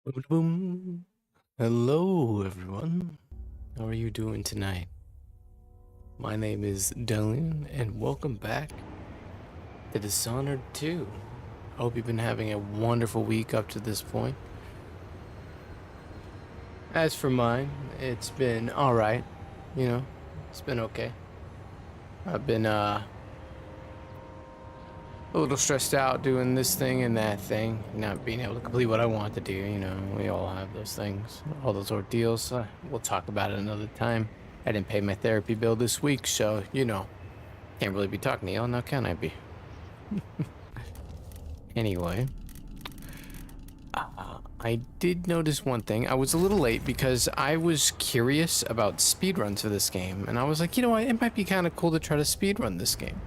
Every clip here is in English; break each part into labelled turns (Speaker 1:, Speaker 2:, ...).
Speaker 1: Boom. Hello, everyone. How are you doing tonight? My name is Dylan, and welcome back to Dishonored 2. I hope you've been having a wonderful week up to this point. As for mine, it's been alright. It's been okay. I've been, a little stressed out doing this thing and that thing, not being able to complete what I want to do. We all have those things, all those ordeals. We'll talk about it another time. I didn't pay my therapy bill this week, so, can't really be talking to y'all now, can I be? Anyway, I did notice one thing. I was a little late because I was curious about speedruns for this game, and I was like, it might be kind of cool to try to speedrun this game.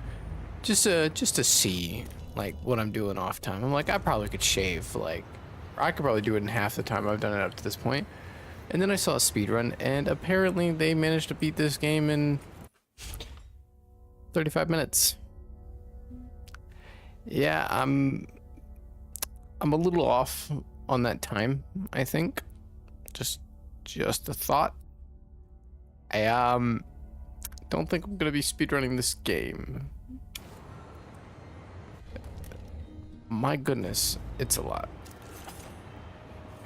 Speaker 1: Just to see like what I'm doing off time. I'm like, I probably could shave I could probably do it in half the time I've done it up to this point. And then I saw a speedrun, and apparently they managed to beat this game in 35 minutes. Yeah, I'm a little off on that time, I think. Just a thought. I don't think I'm gonna be speedrunning this game. My goodness, it's a lot.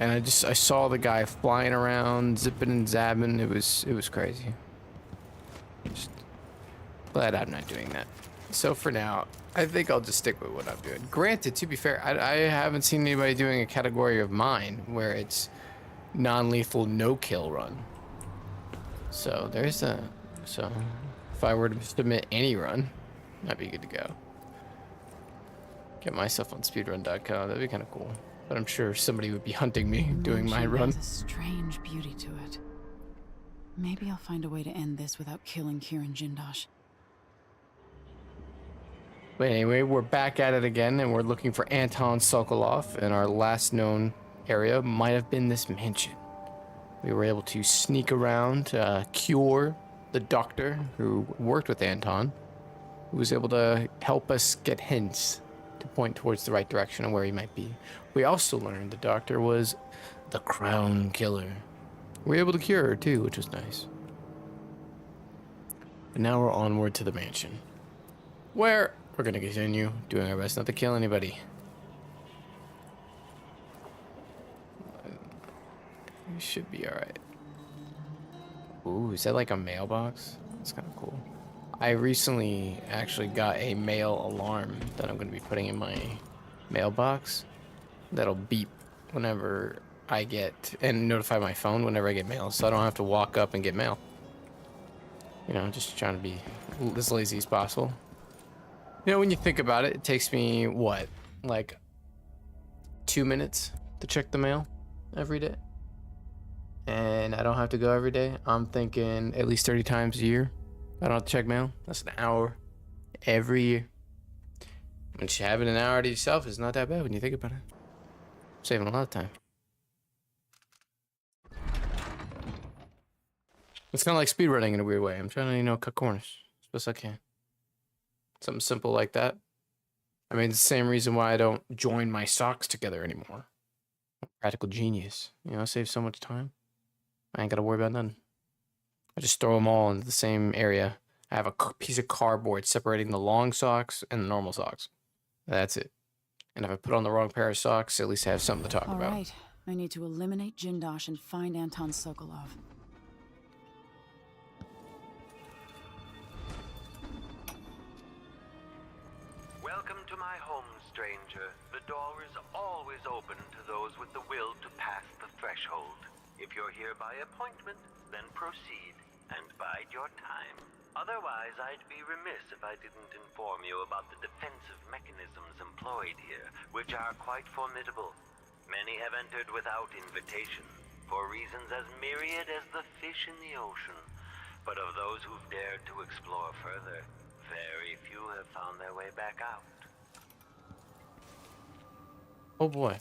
Speaker 1: And I saw the guy flying around, zipping and zapping. It was crazy. Just glad I'm not doing that. So for now, I think I'll just stick with what I'm doing. Granted, to be fair, I haven't seen anybody doing a category of mine where it's non-lethal no-kill run. So there's a... So if I were to submit any run, I'd be good to go. Get myself on speedrun.com. That'd be kind of cool. But I'm sure somebody would be hunting me doing my run.
Speaker 2: Has a strange beauty to it. Maybe I'll find a way to end this without killing Kieran Jindosh.
Speaker 1: But anyway, we're back at it again, and we're looking for Anton Sokolov, and our last known area might have been this mansion. We were able to sneak around, cure the doctor who worked with Anton, who was able to help us get hints to point towards the right direction of where he might be. We also learned the doctor was the Crown Killer. We were able to cure her too, which was nice. And now we're onward to the mansion, where we're gonna continue doing our best not to kill anybody. We should be alright. Ooh, is that like a mailbox? That's kind of cool. I recently actually got a mail alarm that I'm going to be putting in my mailbox that'll beep whenever I get, and notify my phone whenever I get mail, so I don't have to walk up and get mail. Just trying to be as lazy as possible. When you think about it, it takes me, what, like 2 minutes to check the mail every day? And I don't have to go every day. I'm thinking at least 30 times a year. I don't have to check mail. That's an hour every year. And having an hour to yourself is not that bad when you think about it. Saving a lot of time. It's kind of like speedrunning in a weird way. I'm trying to, cut corners as best I can. Something simple like that. I mean, it's the same reason why I don't join my socks together anymore. I'm a practical genius. Save so much time. I ain't got to worry about nothing. I just throw them all into the same area. I have a piece of cardboard separating the long socks and the normal socks. That's it. And if I put on the wrong pair of socks, at least I have something to talk about.
Speaker 2: All right, I need to eliminate Jindosh and find Anton Sokolov.
Speaker 3: Welcome to my home, stranger. The door is always open to those with the will to pass the threshold. If you're here by appointment, then proceed and bide your time. Otherwise, I'd be remiss if I didn't inform you about the defensive mechanisms employed here, which are quite formidable. Many have entered without invitation, for reasons as myriad as the fish in the ocean. But of those who've dared to explore further, very few have found their way back out.
Speaker 1: Oh boy.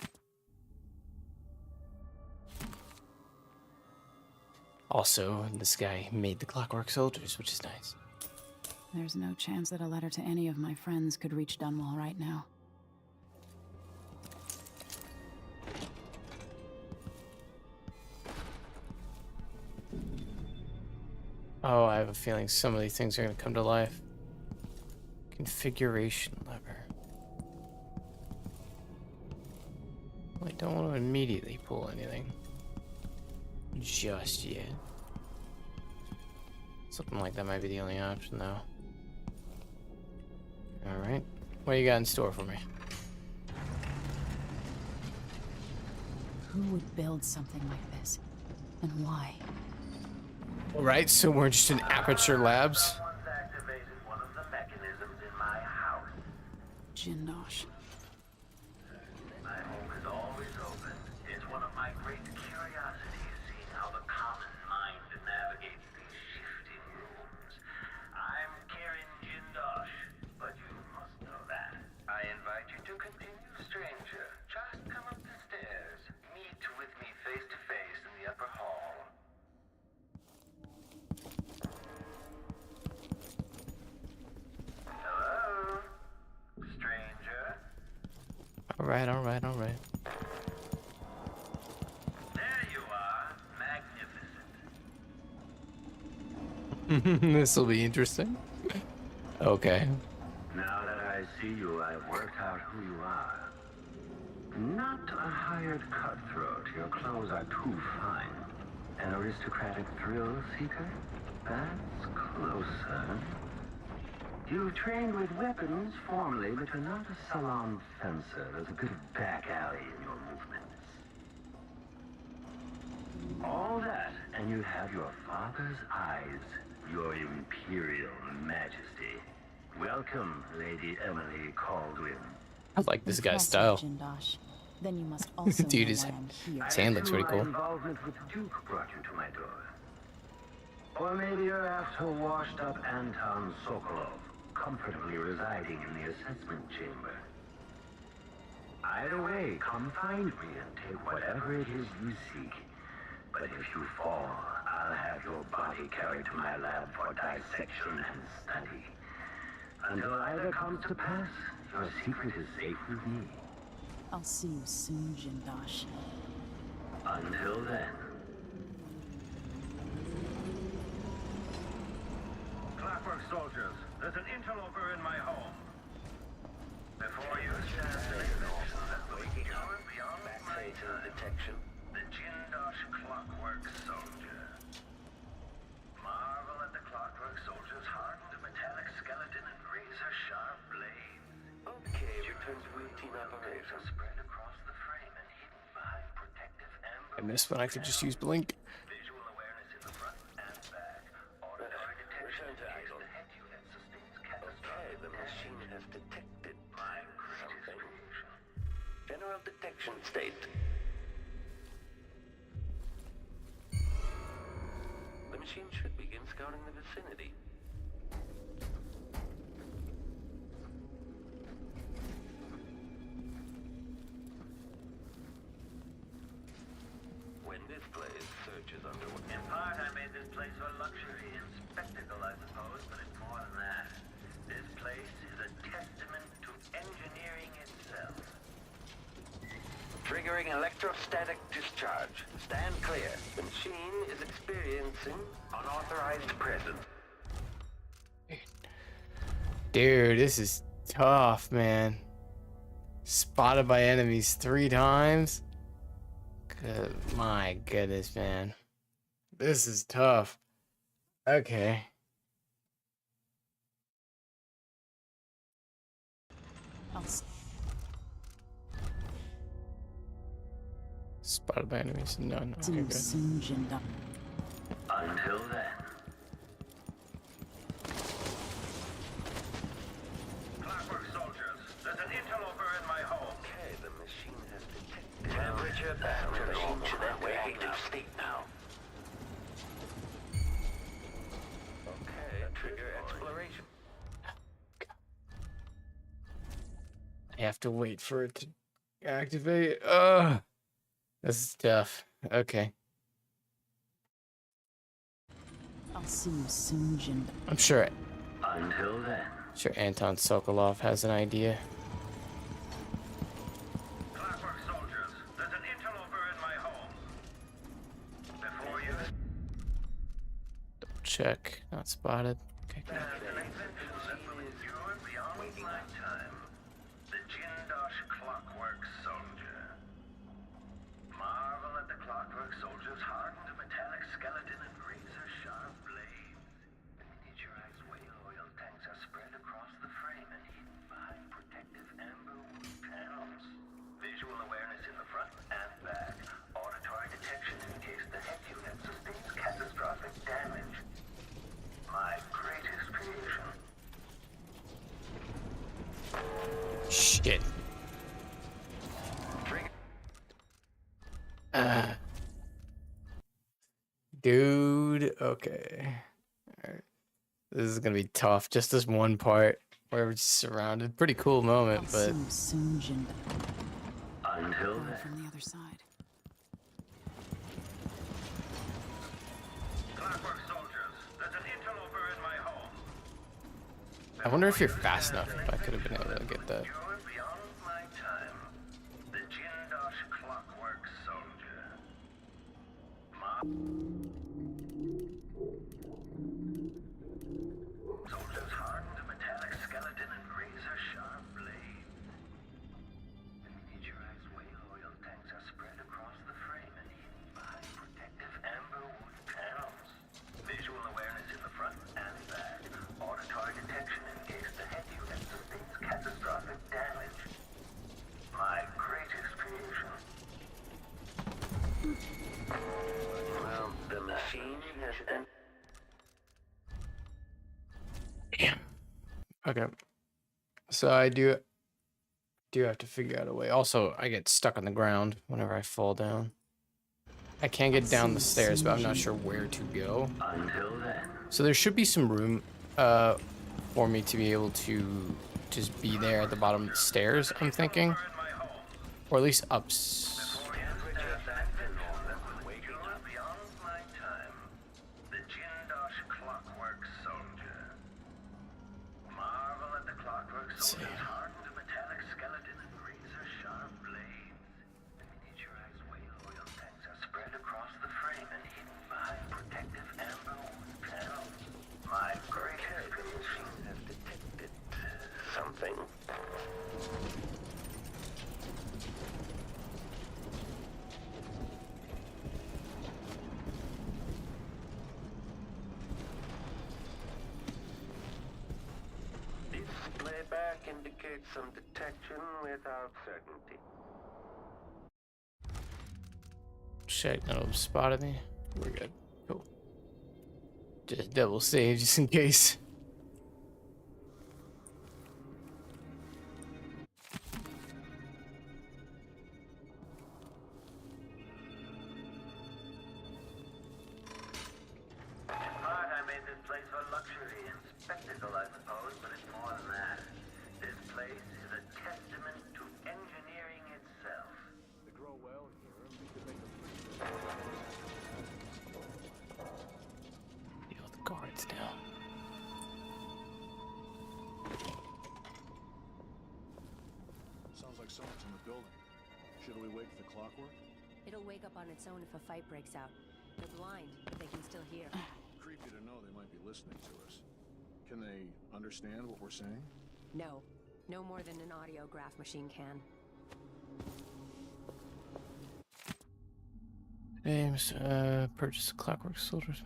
Speaker 1: Also, this guy made the Clockwork soldiers, which is nice.
Speaker 2: There's no chance that a letter to any of my friends could reach Dunwall right now.
Speaker 1: Oh, I have a feeling some of these things are gonna come to life. Configuration lever. I don't want to immediately pull anything just yet. Something like that might be the only option, though. Alright. What do you got in store for me?
Speaker 2: Who would build something like this? And why?
Speaker 1: Alright, so we're just in Aperture Labs.
Speaker 3: Someone's activated one of the mechanisms in my house.
Speaker 2: Jindosh.
Speaker 3: My home is always open. It's one of my great curiosities, seeing how the common mind navigates these shifting rooms. I'm Karen Jindosh, but you must know that. I invite you to continue, stranger. Just come up the stairs. Meet with me face to face in the upper hall. Hello, stranger.
Speaker 1: Alright, alright, alright.
Speaker 3: There you are. Magnificent.
Speaker 1: This'll be interesting. Okay.
Speaker 3: Now that I see you, I've worked out who you are. Not a hired cutthroat. Your clothes are too fine. An aristocratic thrill seeker? That's closer. You've trained with weapons formally, but you're not a salon fencer. There's a bit of back alley in your movements. All that, and you have your father's eyes, your imperial majesty. Welcome, Lady Emily Caldwin.
Speaker 1: I like this guy's
Speaker 2: Impressive,
Speaker 1: style.
Speaker 2: Jindosh. Then you must also
Speaker 1: Dude,
Speaker 2: know
Speaker 1: his
Speaker 2: why I'm here.
Speaker 1: his hand looks pretty
Speaker 3: My
Speaker 1: cool.
Speaker 3: involvement with the Duke brought you to my door. Or maybe you're after washed-up Anton Sokolov, comfortably residing in the assessment chamber. Either way, come find me and take whatever it is you seek. But if you fall, I'll have your body carried to my lab for dissection and study. Until either comes to pass, your secret is safe with me.
Speaker 2: I'll see you soon, Jindosh.
Speaker 3: Until then. Clockwork soldiers, there's an interloper in my home. Before you stand the conviction that will be pure beyond my detection, the Jindosh Clockwork soldier. Marvel at the Clockwork soldier's hardened metallic skeleton and razor-sharp blades. Okay, return to routine operations. Spread across the frame and hidden behind protective amber.
Speaker 1: I missed when I could just use blink.
Speaker 3: Visual awareness in the front and back. Auditory detection in case the head unit sustains catastrophic the machine has detected my greatest creation. General detection state. The machine should begin scouting the vicinity. When this place searches underway. In part, I made this place for luxury and spectacle, I suppose, but it's more than that. This place is a testament to engineering itself. Triggering electrostatic discharge. Stand clear. The machine is experiencing unauthorized presence.
Speaker 1: Dude, this is tough, man. Spotted by enemies 3 times? Good, my goodness, man. This is tough. Okay.
Speaker 2: I'll s-
Speaker 1: Spotted by enemies. No, no.
Speaker 2: see
Speaker 1: Okay,
Speaker 2: you
Speaker 1: good.
Speaker 2: soon, Jindosh.
Speaker 3: Until then. Clockwork soldiers, there's an interloper in my home. Okay, the machine has detected. Temperature back to ancient and reactive state now. Okay, trigger exploration.
Speaker 1: I have to wait for it to activate. This is tough. Okay.
Speaker 2: I'll see you soon, Jindosh.
Speaker 1: I'm sure
Speaker 3: Until then.
Speaker 1: Anton Sokolov has an idea.
Speaker 3: Clockwork soldiers, there's an interloper in my home. Before you...
Speaker 1: check. Not spotted. Okay, good.
Speaker 3: An adventure that will endure beyond my time. The Jindosh Clockwork Soldier. Marvel at the Clockwork Soldier's hardened metallic skeleton and razor-sharp blades. The miniaturized whale oil tanks are spread across the frame and hidden behind protective amber wood panels. Visual awareness in the front and back. Auditory detection in case the head unit sustains catastrophic damage. My greatest creation.
Speaker 1: Shit. Dude, okay. Alright. This is gonna be tough. Just this one part where we're just surrounded. Pretty cool moment,
Speaker 2: I'll
Speaker 1: but
Speaker 2: see you soon, Jin.
Speaker 3: Until
Speaker 2: Go
Speaker 3: then.
Speaker 2: from the other side.
Speaker 3: Clockwork soldiers, there's an interloper in my home.
Speaker 1: I wonder if you're fast enough if I could have been able to get that.
Speaker 3: Endure beyond my time. The Jindosh Clockwork Soldier. Soldier's hardened metallic skeleton and razor-sharp blades. The miniaturized whale oil tanks are spread across the frame and hidden behind protective amber wood panels. Visual awareness in the front and back. Auditory detection in case the head unit sustains catastrophic damage. My greatest creation. Well, the machine has entered.
Speaker 1: Damn. Okay. So I do have to figure out a way. Also, I get stuck on the ground whenever I fall down. I can get down the stairs, but I'm not sure where to go.
Speaker 3: Until then.
Speaker 1: So there should be some room for me to be able to just be there at the bottom of the stairs, I'm thinking. Or at least ups.
Speaker 3: Beyond my time. The Jindosh Clockwork Soldier. Marvel at the Clockwork Soldier's hardened metallic skeleton and razor-sharp blades. The miniaturized whale oil tanks are spread across the frame and hidden behind protective amber wood panels. My greatest creation has detected something. Playback indicates some detection without certainty.
Speaker 1: Shit, none of them spotted me. We're good. Cool. Just double save just in case.
Speaker 3: In part, I made this place for luxury and spectacle, I suppose, but it's more than that. This place is a testament to engineering itself.
Speaker 4: They grow well here. We could make a
Speaker 1: Deal with the guards now.
Speaker 4: Sounds like someone's in the building. Should we wake the Clockwork?
Speaker 5: It'll wake up on its own if a fight breaks out. They're blind, but they can still hear.
Speaker 4: Creepy to know they might be listening to us. Can they understand what we're saying?
Speaker 5: No. No more than an audiograph machine can.
Speaker 1: Names, purchase a Clockwork Soldiers.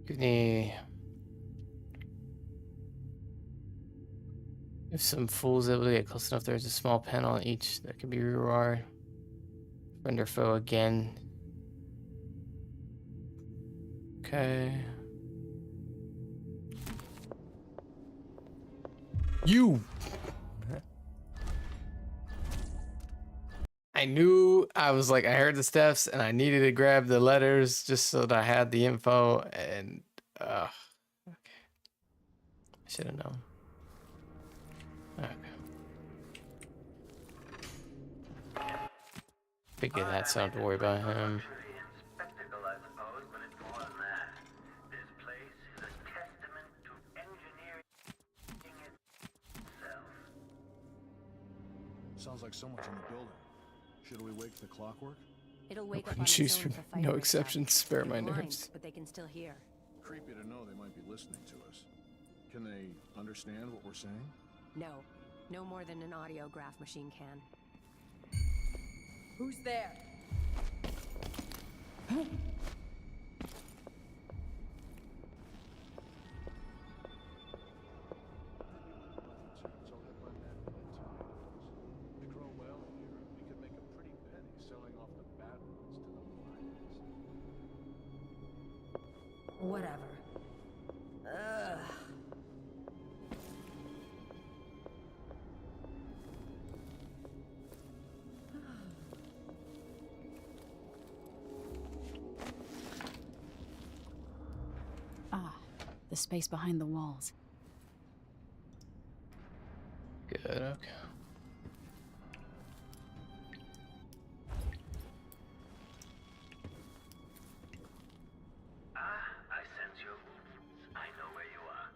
Speaker 1: Give me. If some fool's able to get close enough, there's a small panel on each that can be rewired. Friend or foe again. Okay. You! I knew, I was like, I heard the steps and I needed to grab the letters just so that I had the info and, okay. I should have known. Okay. figure that's not to worry about him.
Speaker 3: Luxury and spectacle, I suppose, but it's more than that. This place is a testament to engineering itself.
Speaker 4: Sounds like so much in the building. Should we wake the Clockwork?
Speaker 5: It'll wake up
Speaker 1: Wouldn't
Speaker 5: on its
Speaker 1: choose
Speaker 5: own
Speaker 1: for
Speaker 5: if a fight
Speaker 1: no
Speaker 5: breaks out.
Speaker 1: exceptions. Spare
Speaker 5: They're
Speaker 1: my
Speaker 5: blind,
Speaker 1: nerves.
Speaker 5: but they can still hear.
Speaker 4: Creepy to know they might be listening to us. Can they understand what we're saying?
Speaker 5: No. No more than an audiograph machine can.
Speaker 2: Who's there?
Speaker 4: So I'll have my men plant tomatoes. They grow well here. We could make a pretty penny selling off the bad ones to the vines.
Speaker 5: Whatever. Ugh.
Speaker 2: Ah, the space behind the walls.
Speaker 1: Good, okay.
Speaker 3: I sense your movements. I know where you are.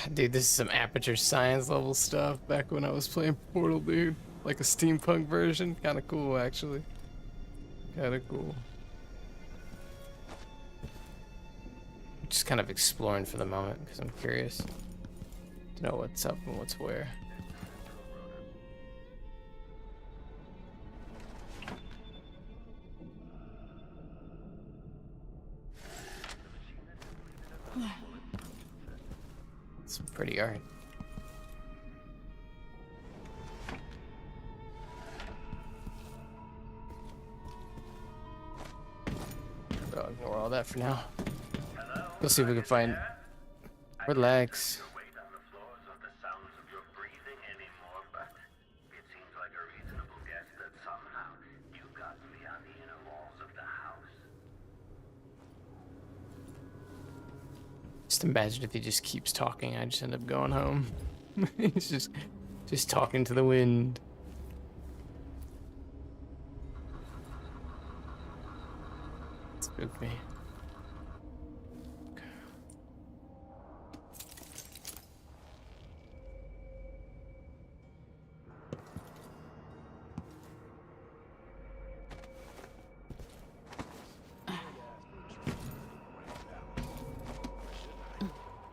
Speaker 1: God, dude, this is some Aperture Science level stuff back when I was playing Portal, dude. Like a steampunk version. Kinda cool, actually. Kinda cool. Just kind of exploring for the moment, because I'm curious to know what's up and what's where. Some pretty art. I'll ignore all that for now. Let's see if we can find. Relax.
Speaker 3: Your weight on the floors or the sounds of your breathing anymore, but it seems like a reasonable guess that somehow you got beyond the inner walls of the house.
Speaker 1: Just imagine if he just keeps talking, I just end up going home. He's just talking to the wind. Spook me.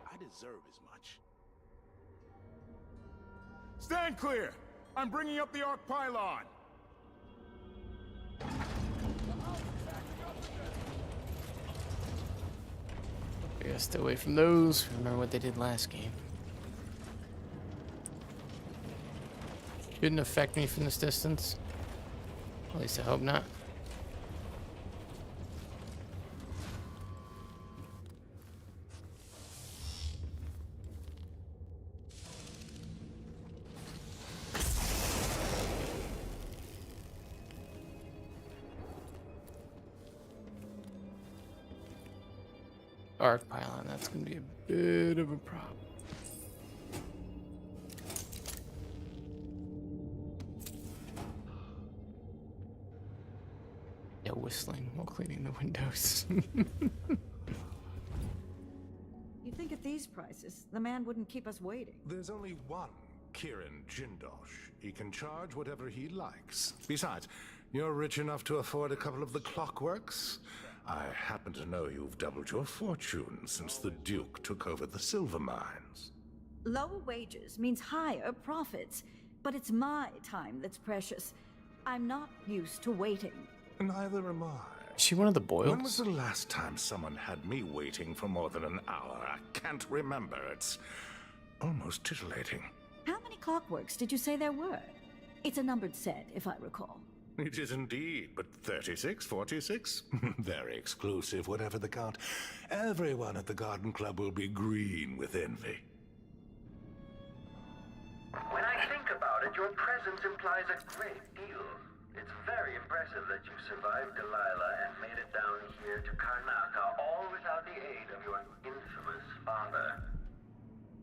Speaker 6: I deserve as much.
Speaker 7: Stand clear! I'm bringing up the arc pylon!
Speaker 1: We gotta stay away from those. Remember what they did last game. Shouldn't affect me from this distance. At least I hope not. Arc pylon, that's gonna be a bit of a problem. Yeah, whistling while cleaning the windows.
Speaker 8: You'd think at these prices, the man wouldn't keep us waiting.
Speaker 6: There's only one Kieran Jindosh. He can charge whatever he likes. Besides, you're rich enough to afford a couple of the Clockworks. I happen to know you've doubled your fortune since the Duke took over the silver mines.
Speaker 8: Lower wages means higher profits, but it's my time that's precious. I'm not used to waiting.
Speaker 6: Neither am I.
Speaker 1: Is she one of the
Speaker 6: When was
Speaker 1: Boyles?
Speaker 6: the last time someone had me waiting for more than an hour? I can't remember. It's almost titillating.
Speaker 8: How many Clockworks did you say there were? It's a numbered set, if I recall.
Speaker 6: It is indeed, but 36, 46? Very exclusive, whatever the count. Everyone at the Garden Club will be green with envy.
Speaker 3: When I think about it, your presence implies a great deal. It's very impressive that you survived Delilah and made it down here to Karnaca, all without the aid of your infamous father.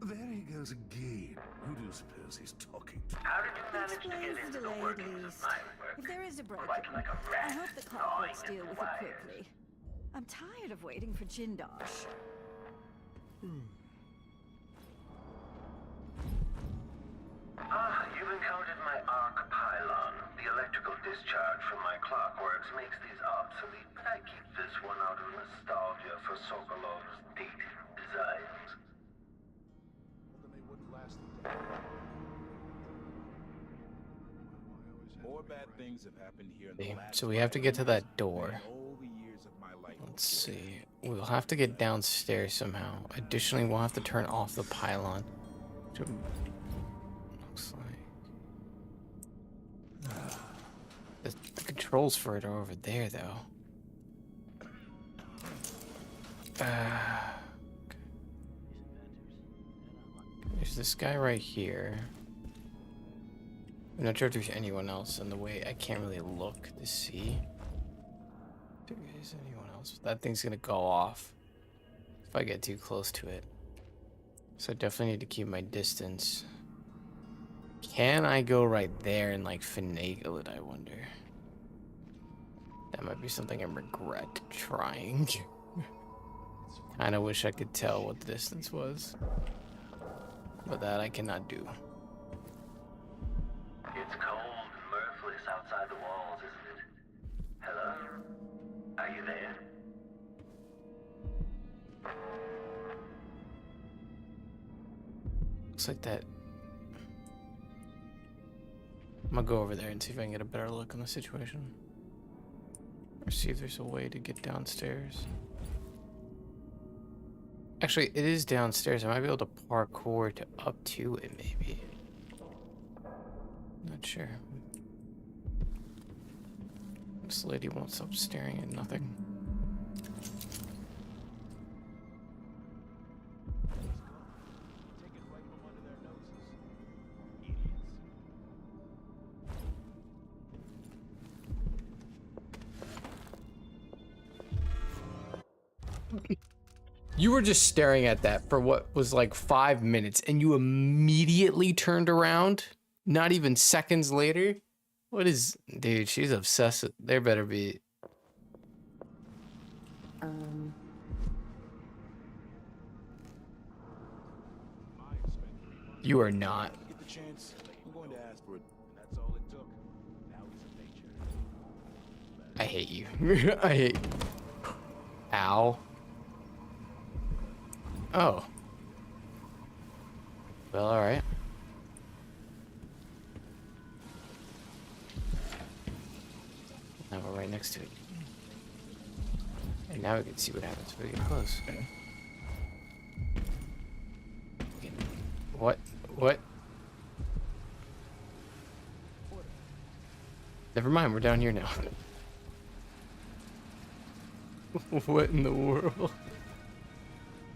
Speaker 6: There he goes again. Who do you suppose he's talking to?
Speaker 3: How did you manage to
Speaker 8: Explains
Speaker 3: get
Speaker 8: the
Speaker 3: into the
Speaker 8: delay at
Speaker 3: workings of
Speaker 8: least.
Speaker 3: my work?
Speaker 8: If there is a break,
Speaker 3: Quite like a
Speaker 8: I
Speaker 3: rat
Speaker 8: hope the
Speaker 3: gnawing
Speaker 8: Clockworks
Speaker 3: at
Speaker 8: deal with
Speaker 3: wires.
Speaker 8: it quickly. I'm tired of waiting for Jindosh.
Speaker 3: Ah, you've encountered my arc pylon. The electrical discharge from my Clockworks makes these obsolete, but I keep this one out of nostalgia for Sokolov's dated designs.
Speaker 4: Well, then they wouldn't last a day.
Speaker 7: More bad things have happened here in the
Speaker 1: Okay,
Speaker 7: last
Speaker 1: so we have to get to that door.
Speaker 7: than all the years of my life
Speaker 1: Let's
Speaker 7: before.
Speaker 1: see. We'll have to get downstairs somehow. Additionally, we'll have to turn off the pylon. Which looks like the controls for it are over there, though. There's this guy right here. I'm not sure if there's anyone else in the way. I can't really look to see. If there is anyone else. That thing's gonna go off if I get too close to it. So I definitely need to keep my distance. Can I go right there and like finagle it, I wonder? That might be something I regret trying. Kinda wish I could tell what the distance was. But that I cannot do.
Speaker 3: It's cold and mirthless outside the walls, isn't it? Hello? Are you there?
Speaker 1: Looks like that. I'm gonna go over there and see if I can get a better look on the situation. Or see if there's a way to get downstairs. Actually, it is downstairs. I might be able to parkour to up to it, maybe. Not sure. This lady won't stop staring at nothing.
Speaker 4: Take it right from under their noses. Idiots.
Speaker 1: You were just staring at that for what was like 5 minutes and you immediately turned around? Not even seconds later? What is... Dude, she's obsessed with... There better be... You are not.
Speaker 7: Get the chance. I'm going to ask for it. And that's all it took. Now he's a nature.
Speaker 1: I hate you. I hate you. Ow. Oh. Well, alright. Now we're right next to it. And now we can see what happens if we get close. What? What? Never mind, we're down here now. What in the world?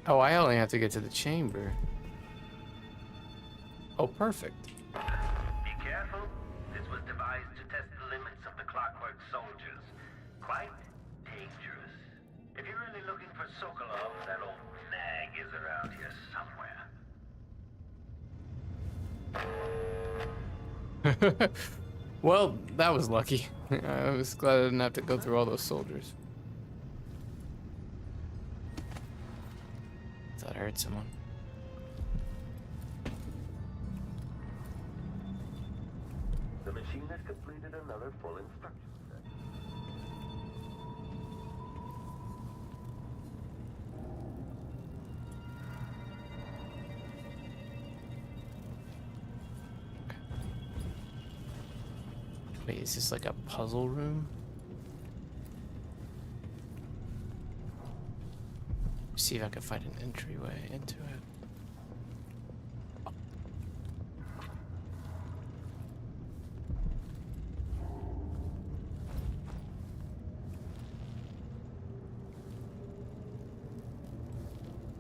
Speaker 1: Oh, I only have to get to the chamber. Oh, perfect.
Speaker 3: Be careful. This was devised to test the limits of the Clockwork soldiers. Quite dangerous. If you're really looking for Sokolov, that old nag is around here somewhere.
Speaker 1: Well, that was lucky. I was glad I didn't have to go through all those soldiers. Thought I heard someone.
Speaker 3: The machine has completed another full instruction set.
Speaker 1: Wait, is this like a puzzle room? See if I can find an entryway into it.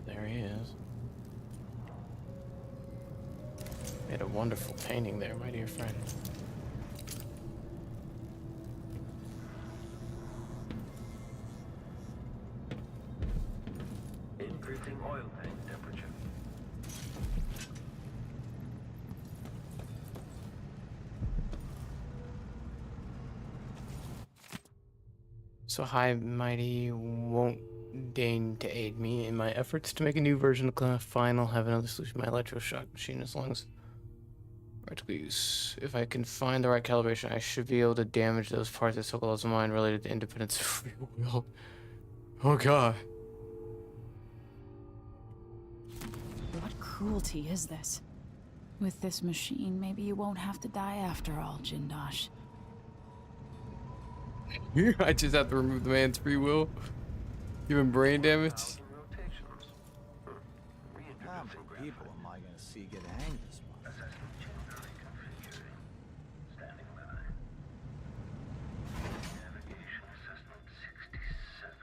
Speaker 1: There he is. Made a wonderful painting there, my dear friend. So High Mighty won't deign to aid me in my efforts to make a new version of the final. Have another solution. My electroshock machine, as long as practical use. If I can find the right calibration, I should be able to damage those parts of Sokolow's mind related to independence of free will. Oh god.
Speaker 2: What cruelty is this? With this machine, maybe you won't have to die after all, Jindosh.
Speaker 1: I just have to remove the man's free will. Give him brain damage.
Speaker 3: Rotations.
Speaker 7: How
Speaker 3: Reintroducing
Speaker 7: many people am I gonna see get hanged this month?
Speaker 3: assessment chamber reconfiguring. Standing by. Navigation assessment 67.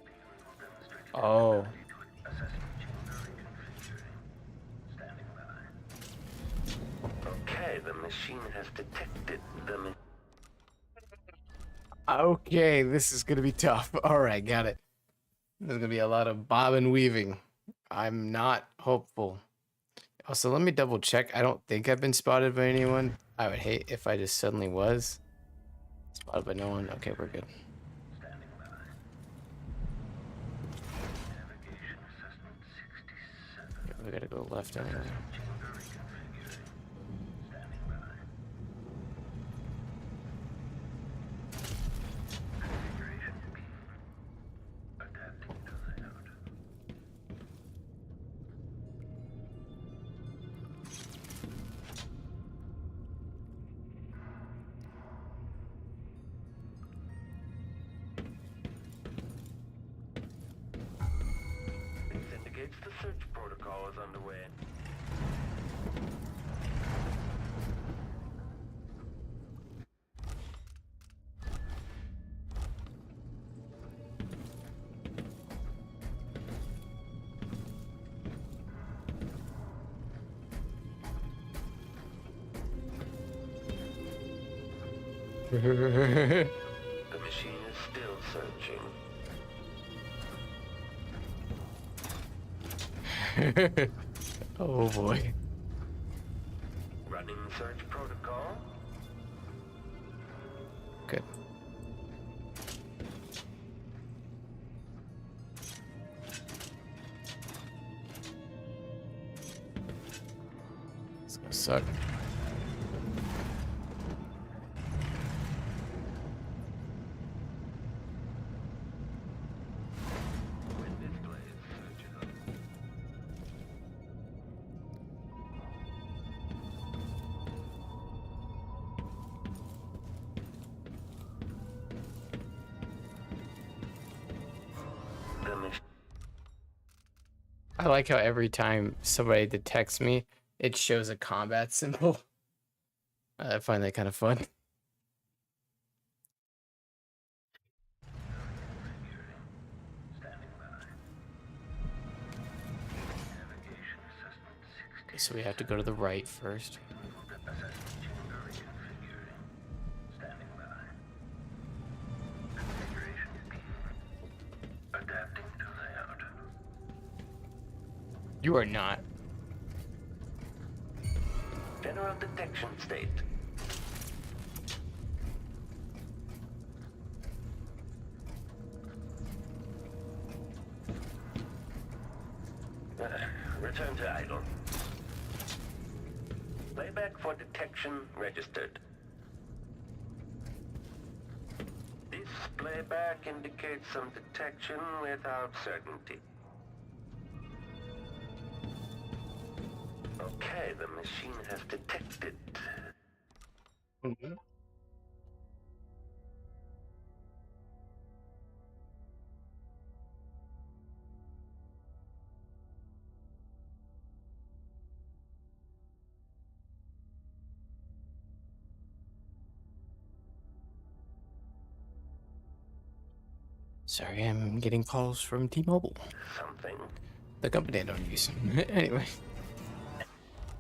Speaker 3: The unit will demonstrate
Speaker 1: Oh.
Speaker 3: ability to assessment chamber reconfiguring. Standing by. Okay, the machine has detected the
Speaker 1: Okay, this is gonna be tough. Alright, got it. There's gonna be a lot of bob and weaving. I'm not hopeful. Also, let me double check. I don't think I've been spotted by anyone. I would hate if I just suddenly was. Spotted by no one. Okay, we're good.
Speaker 3: standing by. Navigation assessment 67.
Speaker 1: We gotta go left anyway.
Speaker 3: Chamber reconfiguring. Standing by. Configuration B. Adapting to layout. This indicates the search protocol is underway. The machine is still searching.
Speaker 1: Oh boy.
Speaker 3: Running search protocol.
Speaker 1: Good. It's gonna suck.
Speaker 3: When display searches up. The machine.
Speaker 1: I like how every time somebody detects me, it shows a combat symbol. I find that kind of fun.
Speaker 3: Standing by. Navigation assessment 60.
Speaker 1: So we have to go to the right first.
Speaker 3: Assessment chamber reconfiguring. Standing by. Configuration B. Adapting to layout.
Speaker 1: You are not.
Speaker 3: General detection state. Return to idle. Playback for detection registered. This playback indicates some detection without certainty. Okay, the machine has detected.
Speaker 1: Sorry, I'm getting calls from T-Mobile.
Speaker 3: Something.
Speaker 1: The company I don't use. Anyway.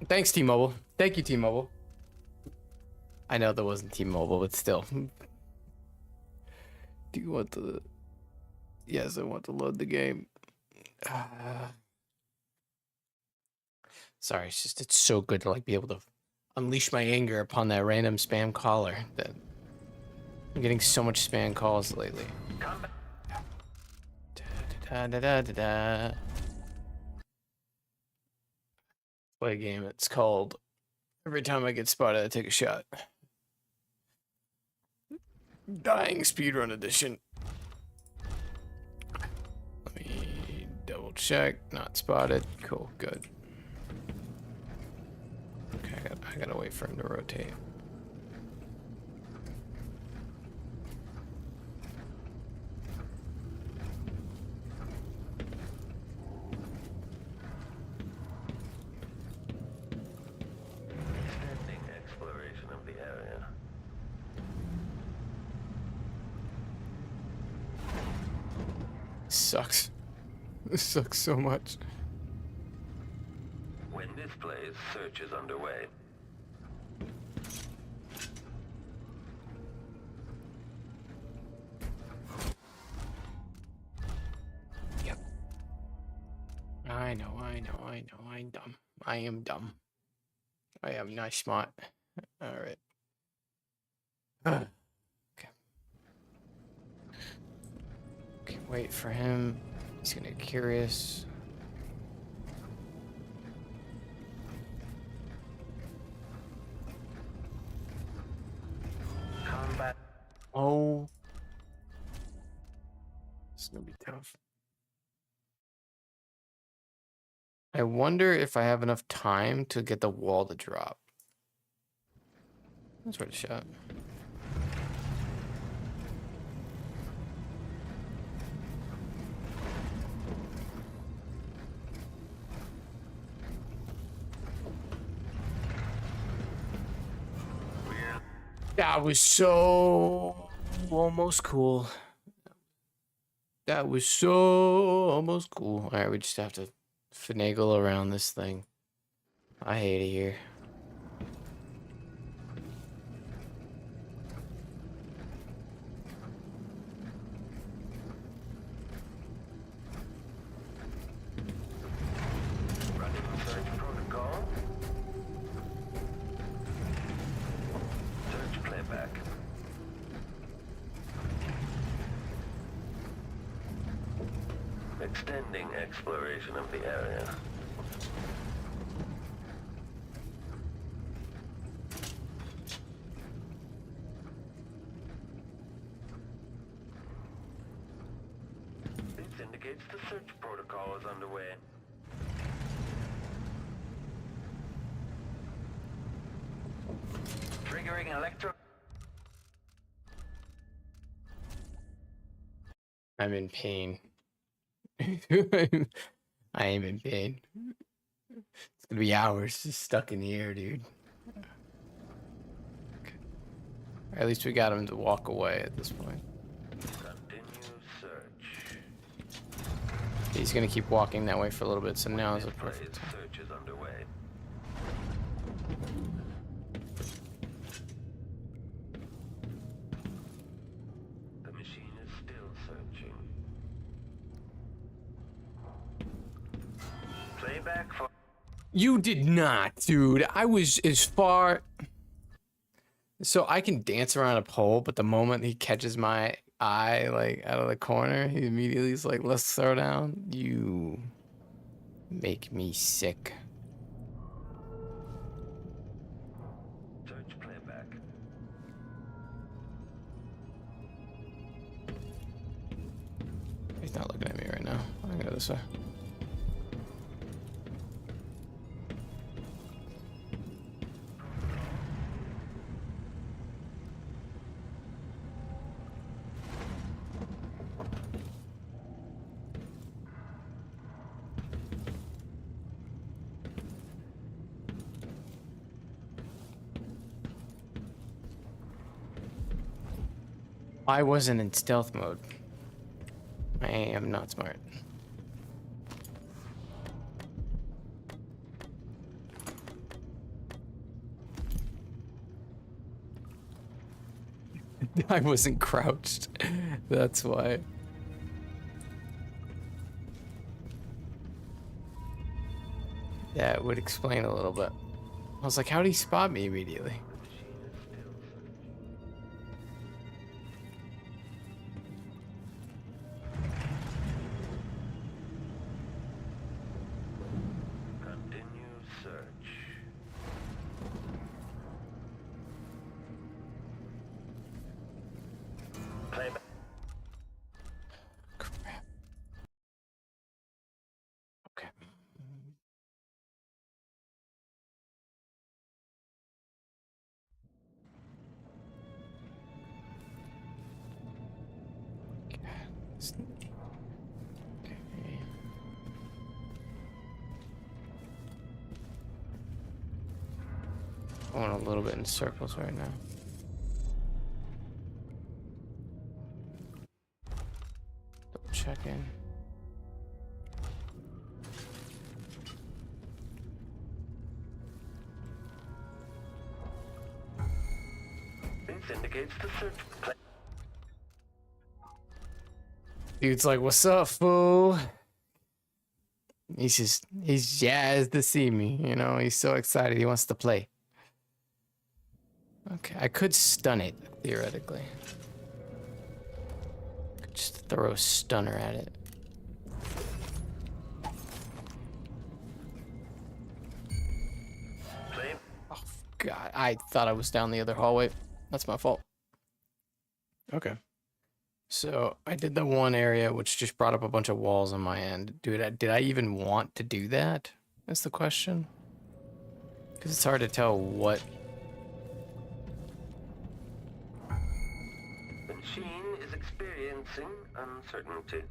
Speaker 1: Thanks, T-Mobile. Thank you, T-Mobile. I know that wasn't T-Mobile, but still. Do you want to... Yes, I want to load the game. Sorry, it's just, it's so good to like be able to unleash my anger upon that random spam caller that I'm getting so much spam calls lately.
Speaker 3: Combat.
Speaker 1: Da, da, da, da, da. Play a game. It's called Every Time I Get Spotted, I Take a Shot. Dying Speedrun Edition. Let me double check. Not spotted. Cool. Good. Okay, I gotta wait for him to rotate.
Speaker 3: Extending exploration of the area.
Speaker 1: Sucks. This sucks so much.
Speaker 3: When this plays, search is underway.
Speaker 1: Yep. I know. I'm dumb. I am dumb. I am not smart. Alright. Okay. Okay, wait for him. He's gonna get curious.
Speaker 3: Combat.
Speaker 1: Oh. It's gonna be tough. I wonder if I have enough time to get the wall to drop. That's worth a shot. That was so almost cool. That was so almost cool. All right, we just have to finagle around this thing. I hate it here.
Speaker 3: Running search protocol. Search playback. Extending exploration of the area. This indicates the search protocol is underway. Triggering electro.
Speaker 1: I'm in pain. I am in pain. It's gonna be hours just stuck in the air, dude. Okay. Or at least we got him to walk away at this point.
Speaker 3: Continue search.
Speaker 1: He's gonna keep walking that way for a little bit, so now is a
Speaker 3: This plays,
Speaker 1: perfect time.
Speaker 3: search is underway. The machine is still searching. Playback for.
Speaker 1: You did not, dude. I was as far. So I can dance around a pole, but the moment he catches my eye, like out of the corner, he immediately is like, let's throw down. You make me sick.
Speaker 3: Search playback.
Speaker 1: He's not looking at me right now. I'm gonna go this way. I wasn't in stealth mode. I am not smart. I wasn't crouched. That's why. That would explain a little bit. I was like, how did he spot me immediately? Okay. Going a little bit in circles right now. Double checking.
Speaker 3: This indicates the search plan.
Speaker 1: Dude's like, "What's up, fool?" He's jazzed to see me, you know, he's so excited, he wants to play. Okay, I could stun it, theoretically. Could just throw a stunner at it. Oh, God, I thought I was down the other hallway. That's my fault. Okay. So I did the one area which just brought up a bunch of walls on my end. Dude, did I even want to do that? That's the question. Because it's hard to tell what.
Speaker 3: The machine is experiencing uncertainty.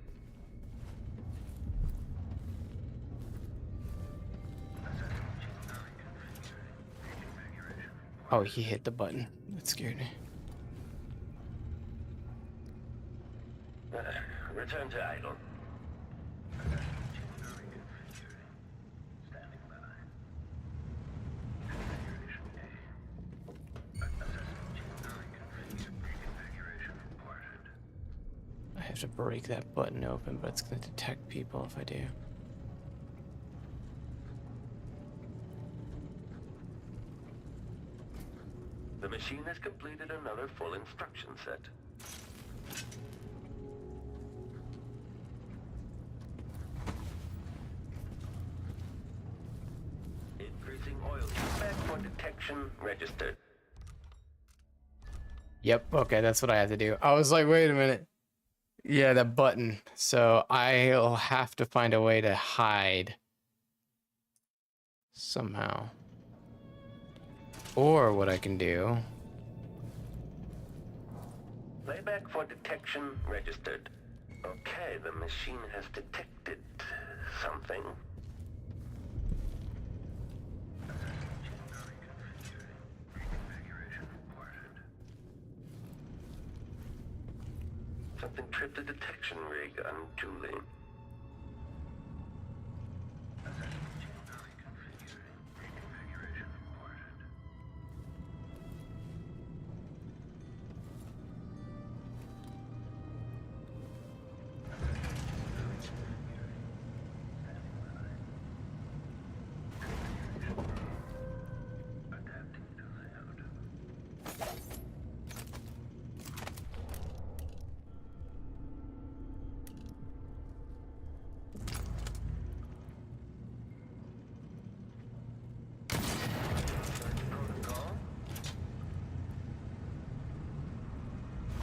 Speaker 1: Oh, he hit the button. That scared me.
Speaker 3: Return to idle.
Speaker 1: I have to break that button open, but it's going to detect people if I do.
Speaker 3: The machine has completed another full instruction set. Increasing oil feedback for detection registered.
Speaker 1: Yep, okay, that's what I have to do. I was like, wait a minute. Yeah, the button. So I'll have to find a way to hide somehow. Or what I can do.
Speaker 3: Playback for detection registered. Okay, the machine has detected something. Something tripped the detection rig unduly.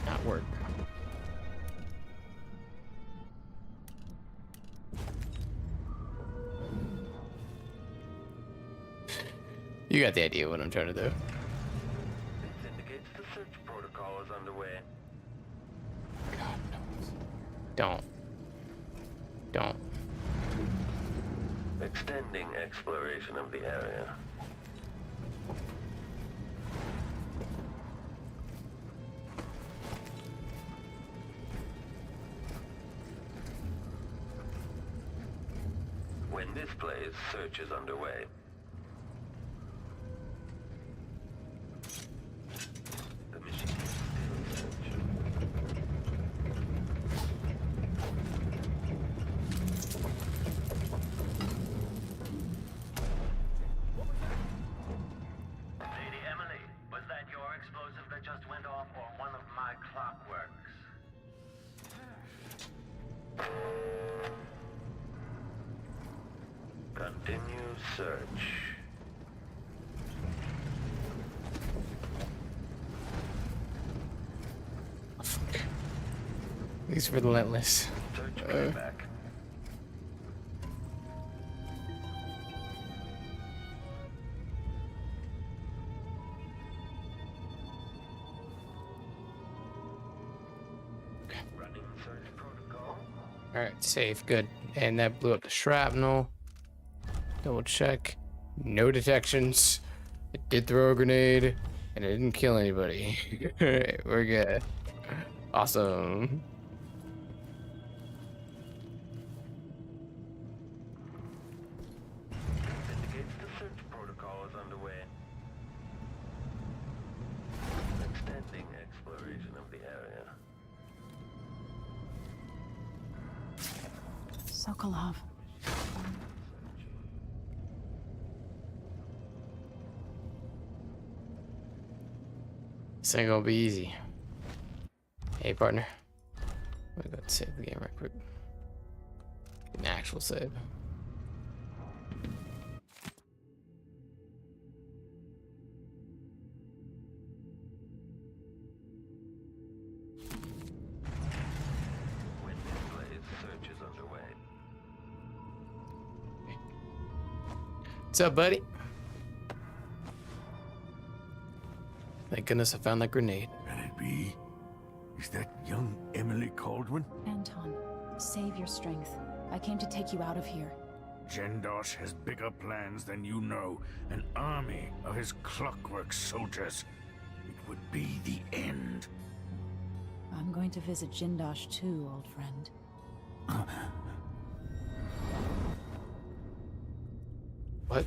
Speaker 1: Not work. You got the idea what I'm trying to do.
Speaker 3: This indicates the search protocol is underway.
Speaker 1: God knows. Don't.
Speaker 3: Extending exploration of the area. When this plays, search is underway. The machine is still in search.
Speaker 9: Lady Emily, was that your explosive that just went off or one of my clockworks?
Speaker 3: Continue search.
Speaker 1: He's relentless.
Speaker 3: Search playback. Running search protocol.
Speaker 1: Alright, safe, good. And that blew up the shrapnel. Double check. No detections. It did throw a grenade, and it didn't kill anybody. Alright, we're good. Awesome.
Speaker 9: Indicates the search protocol is underway. Extending exploration of the area.
Speaker 2: Sokolov.
Speaker 1: This ain't gonna be easy. Hey, partner. I'm gonna go save the game right quick. An actual save.
Speaker 9: When displays search is underway.
Speaker 1: What's up, buddy? Thank goodness I found that grenade.
Speaker 10: Can it be? Is that young Emily Caldwin?
Speaker 2: Anton, save your strength. I came to take you out of here.
Speaker 10: Jendosh has bigger plans than you know. An army of his Clockwork soldiers. It would be the end.
Speaker 2: I'm going to visit Jindosh too, old friend.
Speaker 1: What?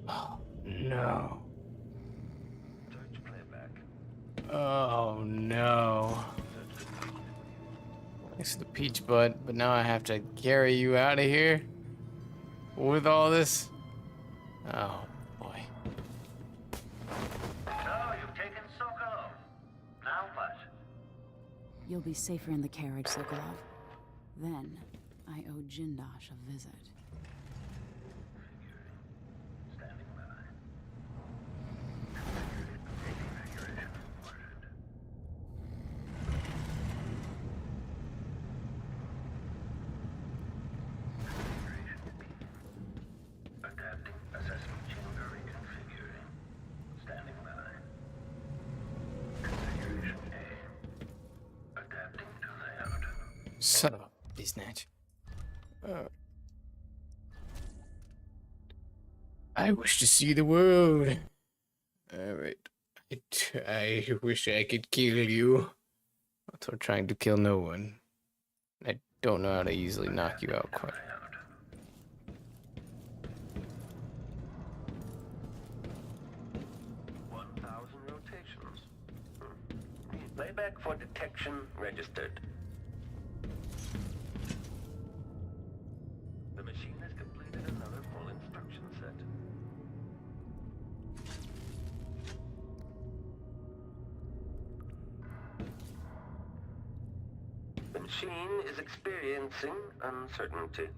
Speaker 1: Oh, no.
Speaker 9: Search playback.
Speaker 1: Oh, no. Thanks for the peach bud, but now I have to carry you out of here with all this. Oh, boy.
Speaker 9: So, you've taken Sokolov. Now what?
Speaker 2: You'll be safer in the carriage, Sokolov. Then, I owe Jindosh a visit.
Speaker 9: Standing by. Configuration reported. Configuration B. Adapting assessment chamber reconfiguring. Standing by. Configuration A. Adapting to layout.
Speaker 1: Son of a snatch. I wish to see the world. Alright. I wish I could kill you. Also trying to kill no one. I don't know how to easily knock you out quite.
Speaker 9: 1,000 rotations. Playback for detection registered. The machine has completed another full instruction set. The machine is experiencing uncertainty.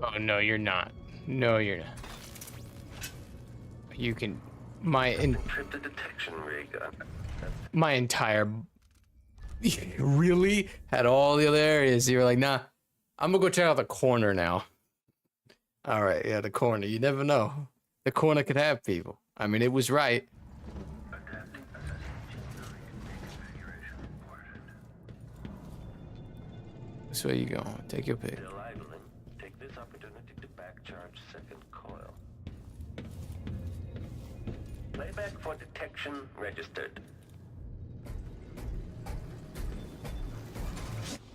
Speaker 1: Oh, no, you're not. No, you're not. You can...
Speaker 9: Encrypted detection rig.
Speaker 1: My entire... really? Had all the other areas. You were like, nah, I'm gonna go check out the corner now. Alright, yeah, the corner. You never know. The corner could have people. I mean, it was right.
Speaker 9: Adapting assessment chamber reconfiguration reported.
Speaker 1: This way you go. Take your pick.
Speaker 9: Still idling. Take this opportunity to back charge second coil. Playback for detection registered.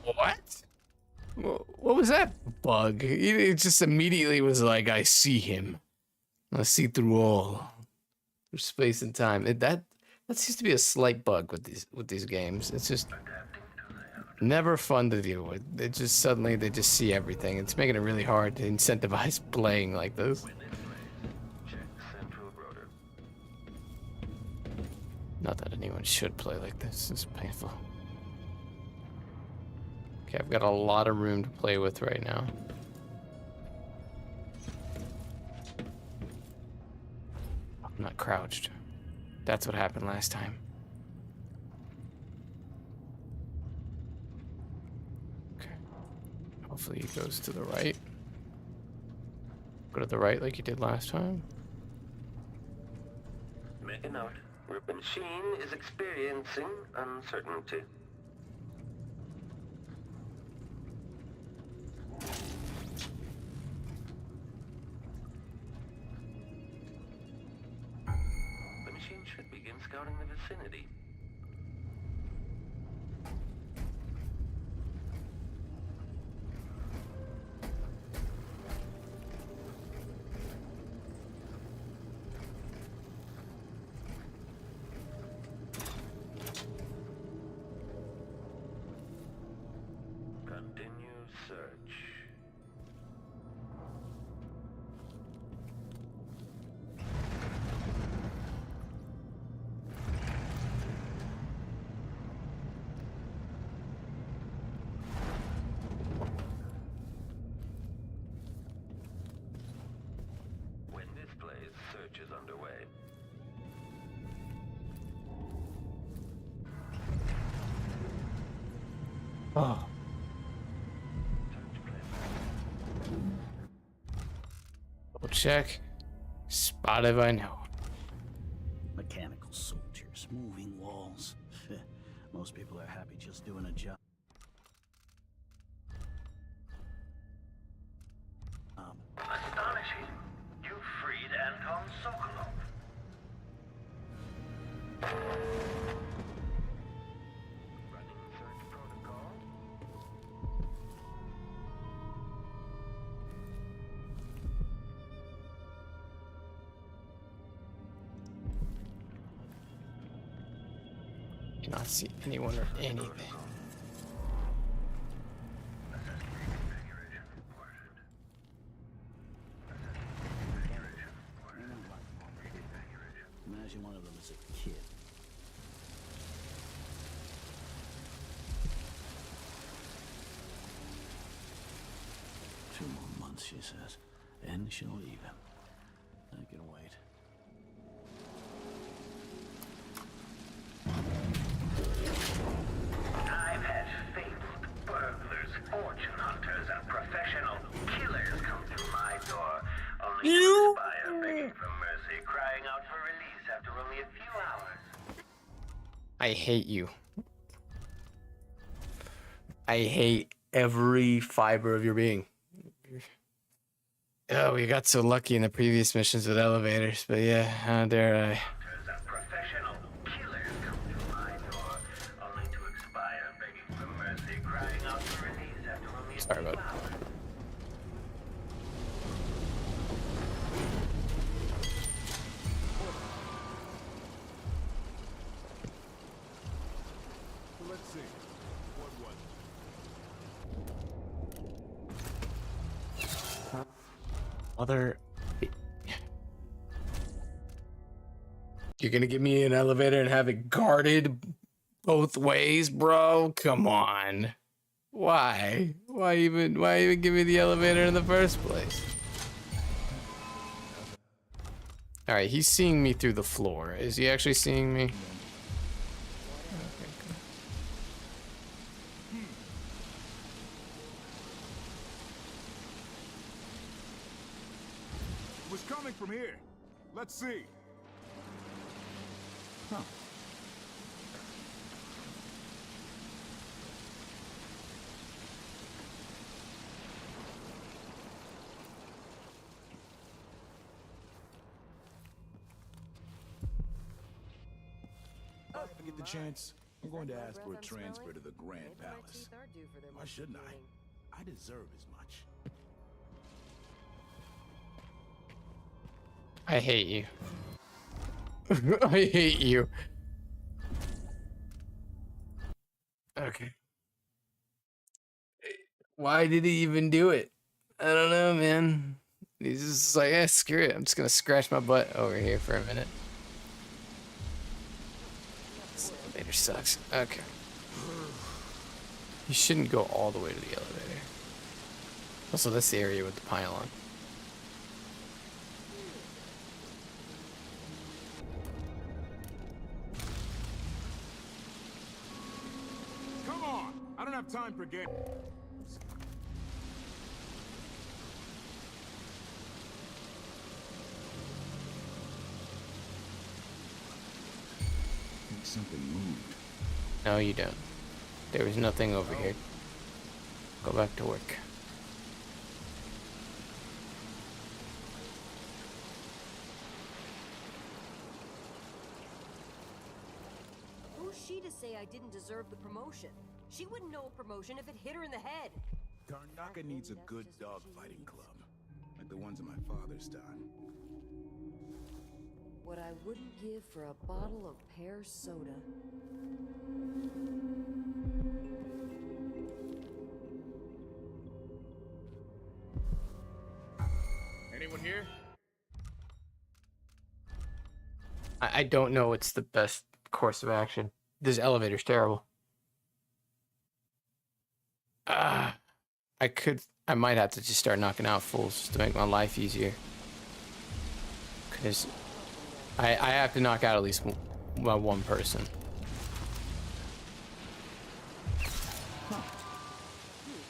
Speaker 1: What? What was that bug? It just immediately was like, I see him. I see through all. Through space and time. That seems to be a slight bug with these games. It's just never fun to deal with. It just suddenly they just see everything. It's making it really hard to incentivize playing like this.
Speaker 9: Check central rotor.
Speaker 1: Not that anyone should play like this. It's painful. Okay, I've got a lot of room to play with right now. I'm not crouched. That's what happened last time. Okay. Hopefully he goes to the right. Go to the right like you did last time.
Speaker 3: Make a note. The machine is experiencing uncertainty. The machine should begin scouting the vicinity. Continue search. When this plays, search is underway.
Speaker 1: Oh. Double check. Spotted by no.
Speaker 11: Mechanical soldiers, moving walls. Most people are happy just doing a job.
Speaker 9: Astonishing. You freed Anton Sokolov.
Speaker 3: Running search protocol.
Speaker 1: Cannot see anyone or anything.
Speaker 11: Imagine one of them as a kid. Two more months, she says. Then she'll leave him. I can wait.
Speaker 9: I've had fabled burglars, fortune hunters, and professional killers come through my door, only to expire begging for mercy, crying out for release after only a few hours.
Speaker 1: I hate you. I hate every fiber of your being. Oh, we got so lucky in the previous missions with elevators, but yeah, how dare I?
Speaker 9: Hunters and professional killers come through my door, only to expire begging for mercy, crying out for release after only a
Speaker 1: Sorry
Speaker 9: few
Speaker 1: about it.
Speaker 9: hours.
Speaker 4: Let's see. What was
Speaker 1: Mother. You're gonna give me an elevator and have it guarded both ways, bro? Come on. Why? Why even give me the elevator in the first place? Alright, he's seeing me through the floor. Is he actually seeing me?
Speaker 4: It was coming from here. Let's see.
Speaker 11: Huh.
Speaker 7: If I get the chance, I'm going to ask for a transfer to the Grand Palace. Why shouldn't I? I deserve as much.
Speaker 1: I hate you. I hate you. Okay. Why did he even do it? I don't know, man. He's just like, eh, screw it. I'm just gonna scratch my butt over here for a minute. This elevator sucks. Okay. You shouldn't go all the way to the elevator. Also, that's the area with the pylon.
Speaker 4: Come on! I don't have time for games.
Speaker 7: something moved.
Speaker 1: No, you don't. There was nothing over here. Go back to work.
Speaker 5: Who's she to say I didn't deserve the promotion? She wouldn't know a promotion if it hit her in the head.
Speaker 7: Tarnaka needs a good dogfighting club, like the ones in my father's time.
Speaker 5: What I wouldn't give for a bottle of pear soda.
Speaker 4: Anyone here?
Speaker 1: I don't know what's the best course of action. This elevator's terrible. I might have to just start knocking out fools just to make my life easier. Because I have to knock out at least one person.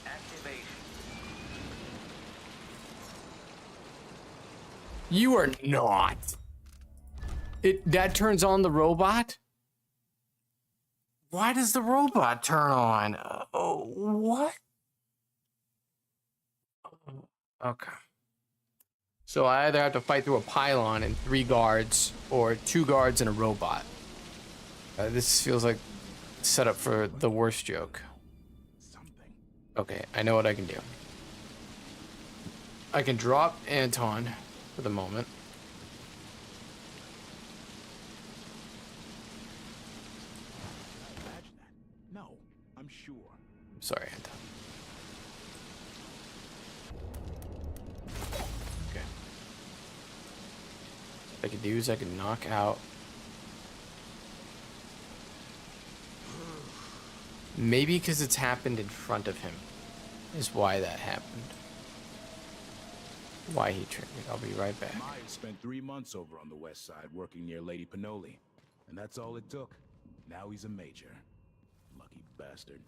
Speaker 3: Activation.
Speaker 1: You are not. That turns on the robot? Why does the robot turn on? Oh, what? Okay. So I either have to fight through a pylon and 3 guards, or 2 guards and a robot. This feels like set up for the worst joke. Okay, I know what I can do. I can drop Anton for the moment.
Speaker 7: Imagine that. No, I'm sure.
Speaker 1: I'm sorry, Anton. Okay. What I can do is I can knock out. Maybe because it's happened in front of him is why that happened. Why he triggered. I'll be right back.
Speaker 7: Myers spent 3 months over on the west side working near Lady Pinoli, and that's all it took. Now he's a major. Lucky bastard.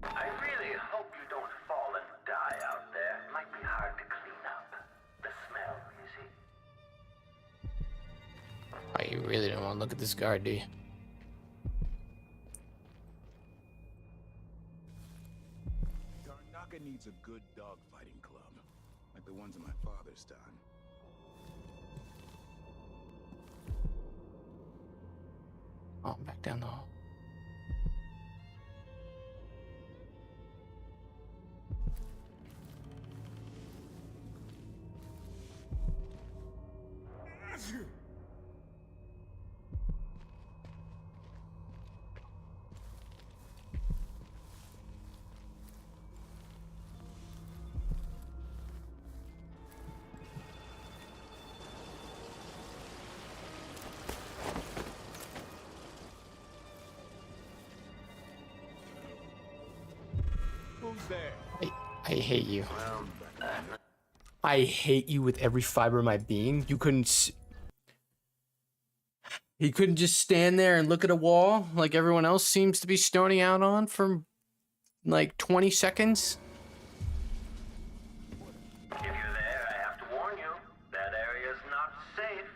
Speaker 9: I really hope you don't fall and die out there. It might be hard to clean up. The smell, you see.
Speaker 1: Oh, you really don't want to look at this guard, do you?
Speaker 7: Tarnaka needs a good dogfighting club, like the ones in my father's time.
Speaker 1: Oh, I'm back down the hall.
Speaker 7: Who's there?
Speaker 1: I hate you. I hate you with every fiber of my being. You couldn't. He couldn't just stand there and look at a wall like everyone else seems to be stoning out on for like 20 seconds.
Speaker 9: If you're there, I have to warn you. That area's not safe.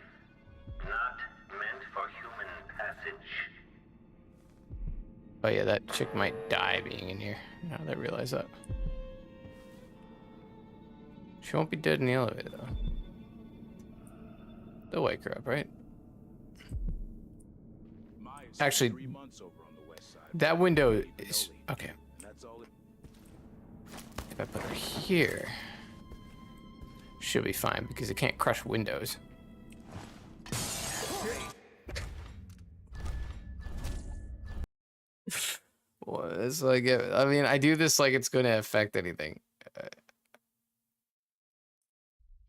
Speaker 9: Not meant for human passage.
Speaker 1: Oh yeah, that chick might die being in here. Now that I realize that. She won't be dead in the elevator though. They'll wake her up, right? Actually,
Speaker 7: 3 months over on the west side.
Speaker 1: that window is okay. If I put her here, she'll be fine because it can't crush windows. Well, it's like, I mean, I do this like it's going to affect anything.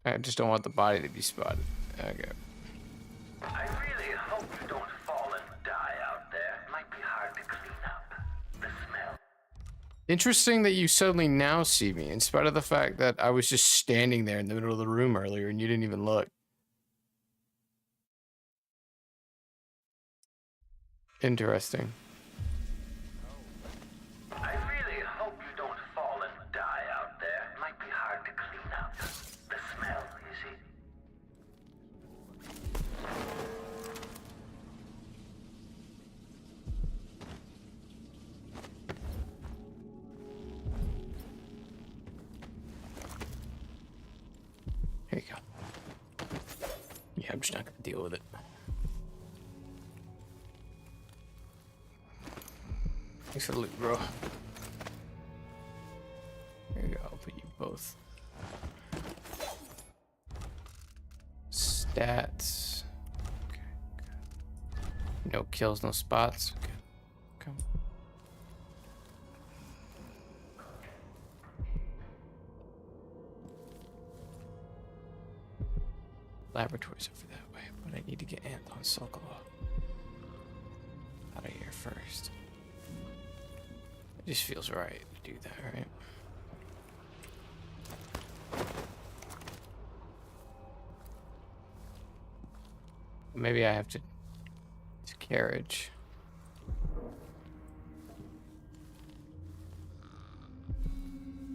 Speaker 1: I just don't want the body to be spotted. Okay.
Speaker 9: I really hope you don't fall and die out there. It might be hard to clean up.
Speaker 1: Interesting that you suddenly now see me, in spite of the fact that I was just standing there in the middle of the room earlier and you didn't even look. Interesting.
Speaker 9: I really hope you don't fall and die out there. It might be hard to clean up. The smell, you see.
Speaker 1: Here you go. Yeah, I'm just not gonna deal with it. Thanks for the loot, bro. There you go, I'll put you both. Stats. Okay, good. No kills, no spots. Okay. Come. Laboratories over that way, but I need to get Anton Sokolov out of here first. It just feels right to do that, right? Maybe I have to use carriage.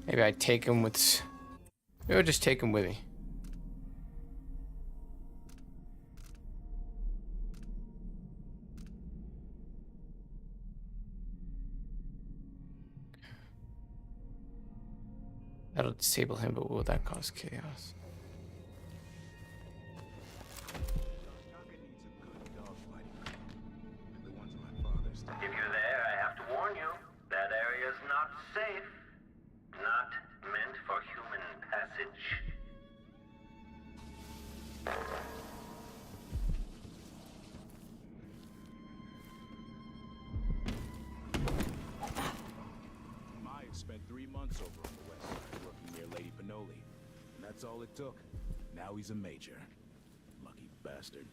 Speaker 1: Maybe I take him with. Maybe I'll just take him with me. That'll disable him, but will that cause chaos?
Speaker 9: If you're there, I have to warn you, that area's not safe. Not meant for human passage.
Speaker 7: Maya spent 3 months over on the west side working near Lady Pinoli. And that's all it took. Now he's a major. Lucky bastard.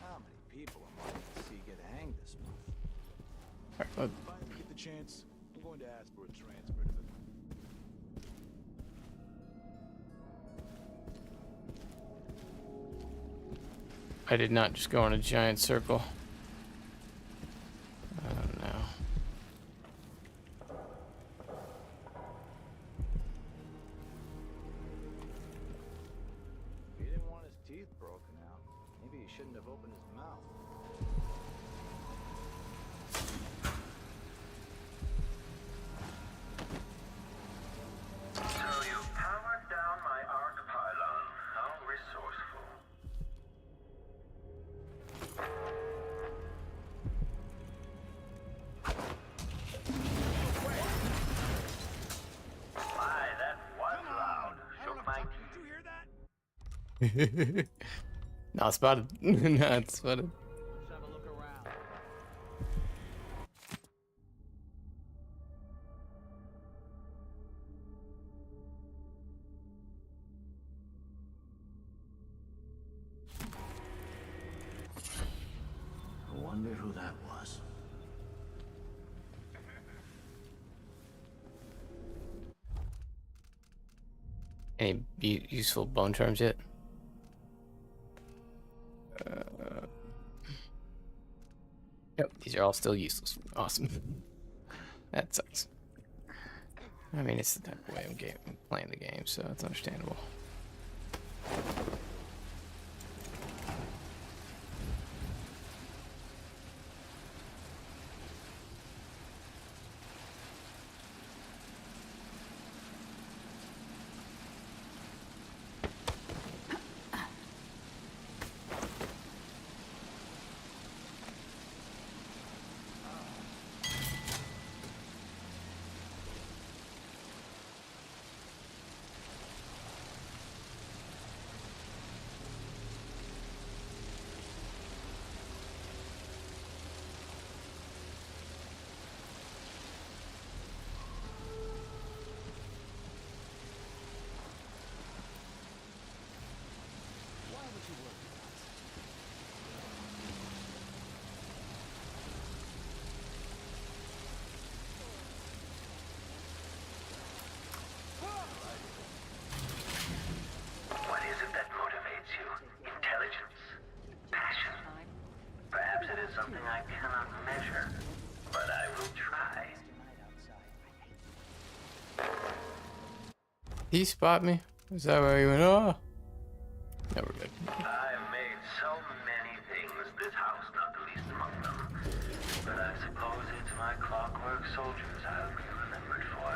Speaker 11: How many people am I going to see get hanged this month?
Speaker 7: If I get the chance, I'm going to ask for a transfer to the...
Speaker 1: I did not just go in a giant circle. Oh no.
Speaker 11: He didn't want his teeth broken out. Maybe he shouldn't have opened his mouth.
Speaker 9: So you powered down my arc pylon. How resourceful. My, that was loud. Shook my teeth.
Speaker 1: Not spotted. Not spotted.
Speaker 11: Let's have a look around. I wonder who that was.
Speaker 1: Any useful bone charms yet? Yep, these are all still useless. Awesome. That sucks. I mean, it's the type of way I'm playing the game, so it's understandable. He spot me? Is that where he went? Oh, no, we're good.
Speaker 9: I've made so many things, this house not the least among them. But I suppose it's my Clockwork soldiers I'll be remembered for.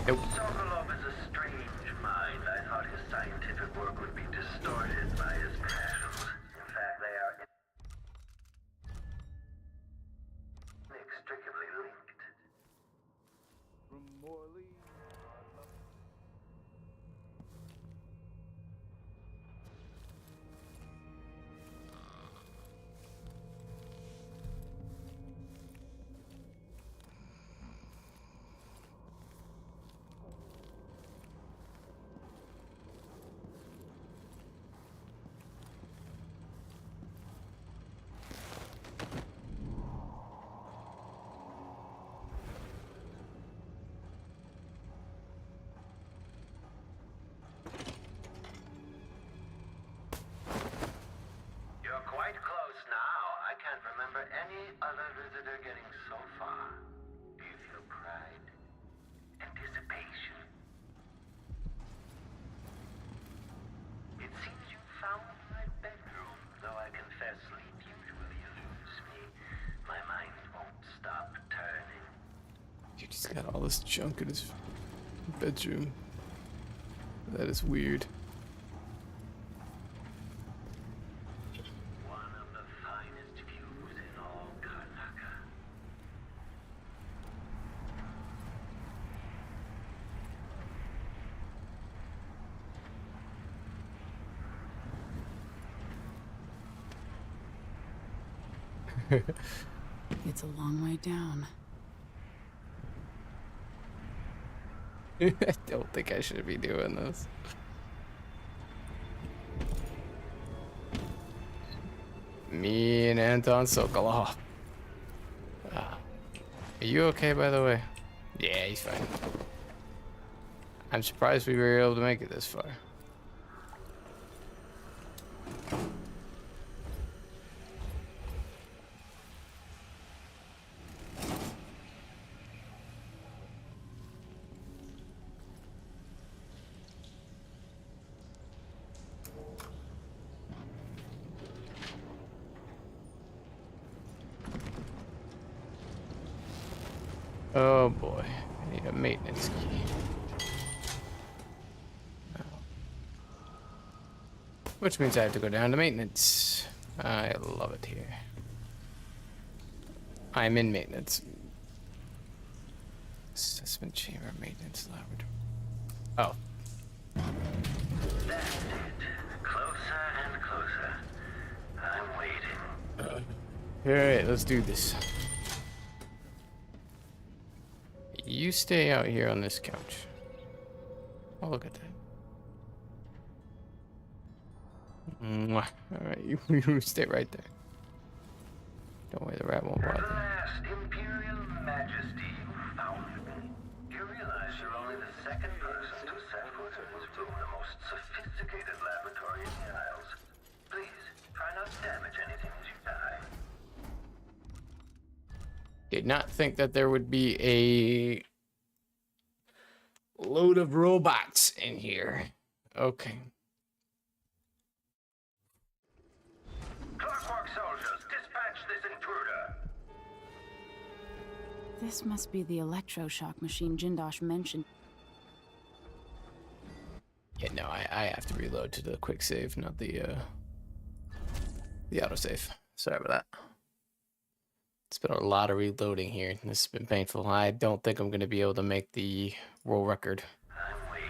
Speaker 1: Nope.
Speaker 9: Sokolov is a strange mind. I thought his scientific work would be distorted by his passions. In fact, they are inextricably linked.
Speaker 4: From Morley,
Speaker 9: You're quite close now. I can't remember any other visitor getting so far. Do you feel pride? Anticipation? It seems you found my bedroom, though I confess sleep usually eludes me. My mind won't stop turning.
Speaker 1: Dude, he's got all this junk in his bedroom. That is weird.
Speaker 9: One of the finest views in all Karnaka.
Speaker 2: It's a long way down.
Speaker 1: I don't think I should be doing this. Me and Anton Sokolov. Ah. Are you okay, by the way? Yeah, he's fine. I'm surprised we were able to make it this far. Oh boy, I need a maintenance key. Oh. Which means I have to go down to maintenance. I love it here. I'm in maintenance. Assessment chamber, maintenance laboratory. Oh.
Speaker 9: That's it. Closer and closer. I'm waiting.
Speaker 1: Alright, let's do this. You stay out here on this couch. Oh, look at that. Mwah. Alright, you stay right there. Don't worry, the rat won't
Speaker 9: At
Speaker 1: bother.
Speaker 9: last, Imperial Majesty, you found me. You realize you're only the second person to set foot in this room, the most sophisticated laboratory in the Isles. Please, try not to damage anything as you die.
Speaker 1: Did not think that there would be a load of robots in here. Okay.
Speaker 9: Clockwork soldiers, dispatch this intruder.
Speaker 2: This must be the electroshock machine Jindosh mentioned.
Speaker 1: Yeah, no, I have to reload to the quick save, not the autosave. Sorry about that. It's been a lot of reloading here. This has been painful. I don't think I'm going to be able to make the world record.
Speaker 9: I'm waiting.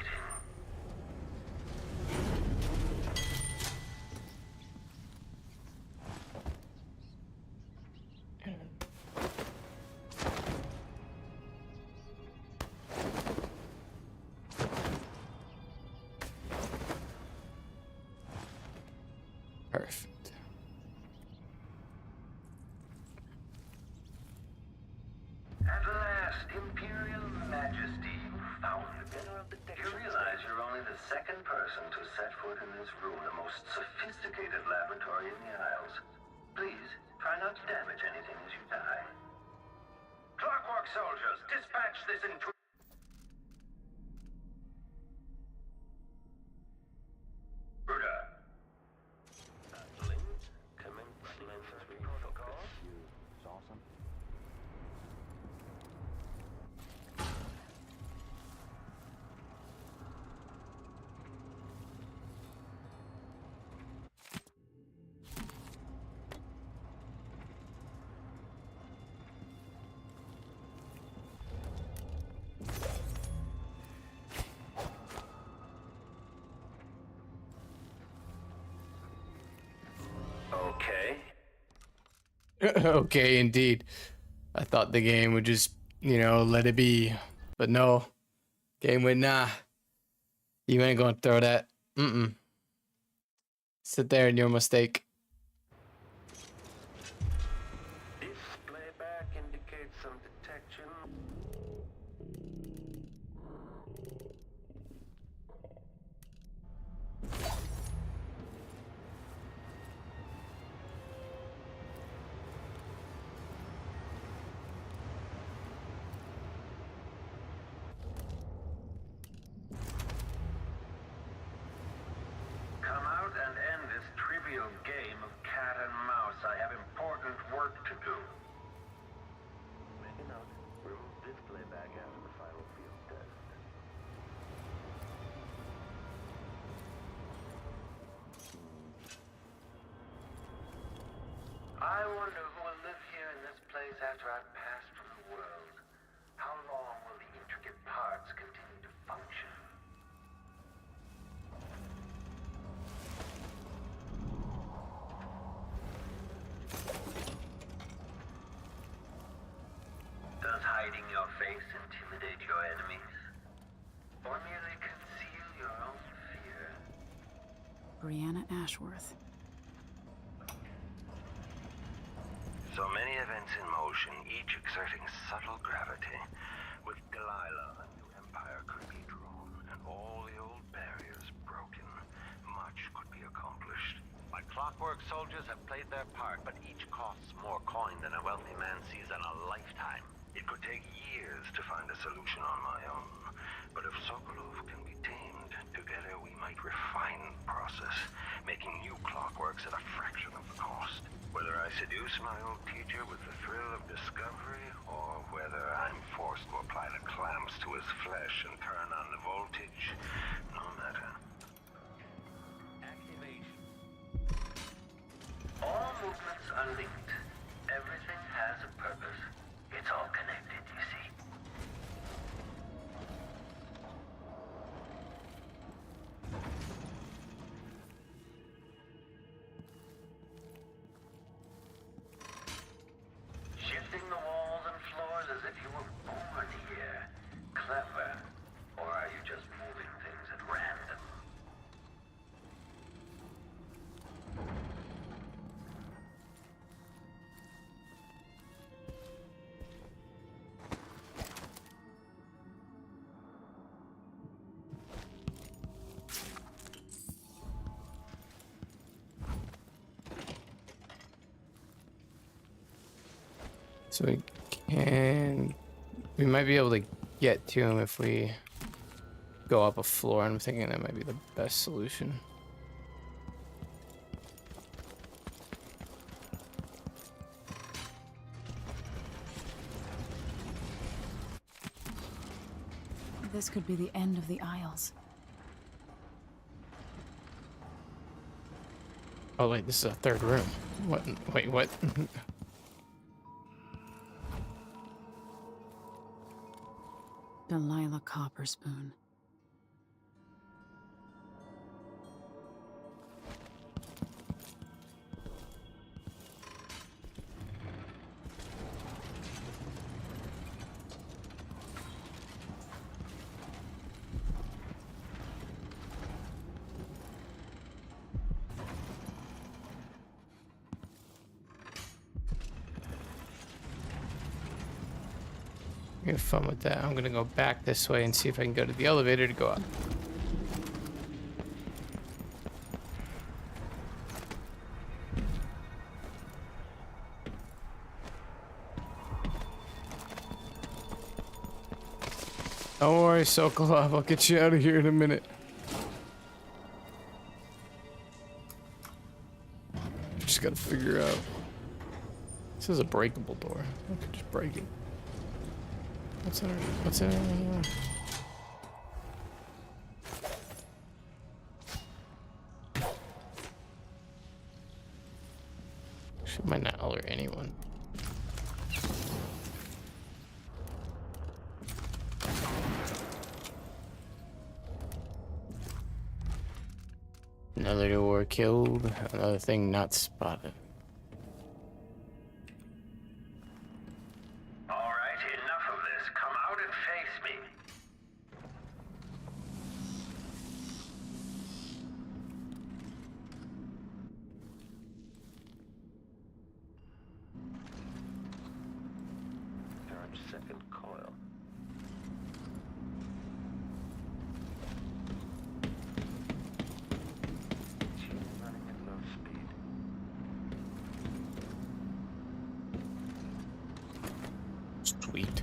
Speaker 1: Perfect.
Speaker 9: At last, Imperial Majesty, you found me. You realize you're only the second person to set foot in this room, the most sophisticated laboratory in the Isles. Please, try not to damage anything as you die. Clockwork soldiers, dispatch this intruder. Okay.
Speaker 1: Okay, indeed. I thought the game would just, you know, let it be. But no. Game went, nah. You ain't gonna throw that. Sit there in your mistake.
Speaker 9: Display back indicates some detection. Come out and end this trivial game of cat and mouse. I have important work to do. Make a note. Remove display back after the final field test. I wonder who will live here in this place after I've passed from the world. How long will the intricate parts continue to function? Does hiding your face intimidate your enemies? Or merely conceal your own fear?
Speaker 2: Brianna Ashworth.
Speaker 3: So many events in motion, each exerting subtle gravity. With Delilah, a new empire could be drawn, and all the old barriers broken. Much could be accomplished. My Clockwork soldiers have played their part, but each costs more coin than a wealthy man sees in a lifetime. It could take years to find a solution on my own. But if Sokolov can be tamed, together we might refine the process, making new clockworks at a fraction of the cost. Whether I seduce my old teacher with the thrill of discovery, or whether I'm forced to apply the clamps to his flesh and turn on the voltage, no matter.
Speaker 9: Activation. All movements are linked. Everything has a purpose. It's all connected, you see. Shifting the walls and floors as if you were born here. Clever. Or are you just moving things at random?
Speaker 1: So we might be able to get to him if we go up a floor. I'm thinking that might be the best solution.
Speaker 2: This could be the end of the aisles.
Speaker 1: Oh wait, this is a third room. What? Wait, what?
Speaker 2: Delilah Copperspoon.
Speaker 1: Have fun with that. I'm gonna go back this way and see if I can go to the elevator to go up. Don't worry, Sokolov. I'll get you out of here in a minute. Just gotta figure out. This is a breakable door. I could just break it. What's in it? What's in it? She might not alert anyone. Another door killed, another thing not spotted.
Speaker 9: Alright, enough of this. Come out and face me. Charge second coil. Running at low speed.
Speaker 1: Sweet.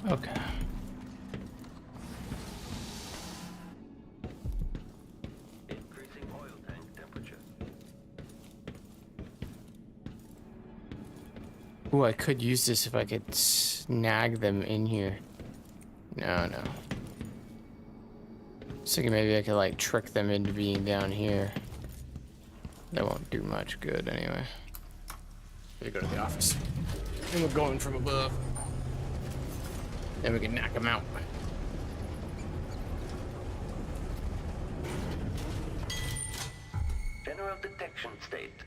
Speaker 1: Okay.
Speaker 3: Increasing oil tank temperature.
Speaker 1: Ooh, I could use this if I could snag them in here. No. So maybe I could like trick them into being down here. That won't do much good anyway. We go to the office. And we're going from above. Then we can knock them out.
Speaker 3: General detection state.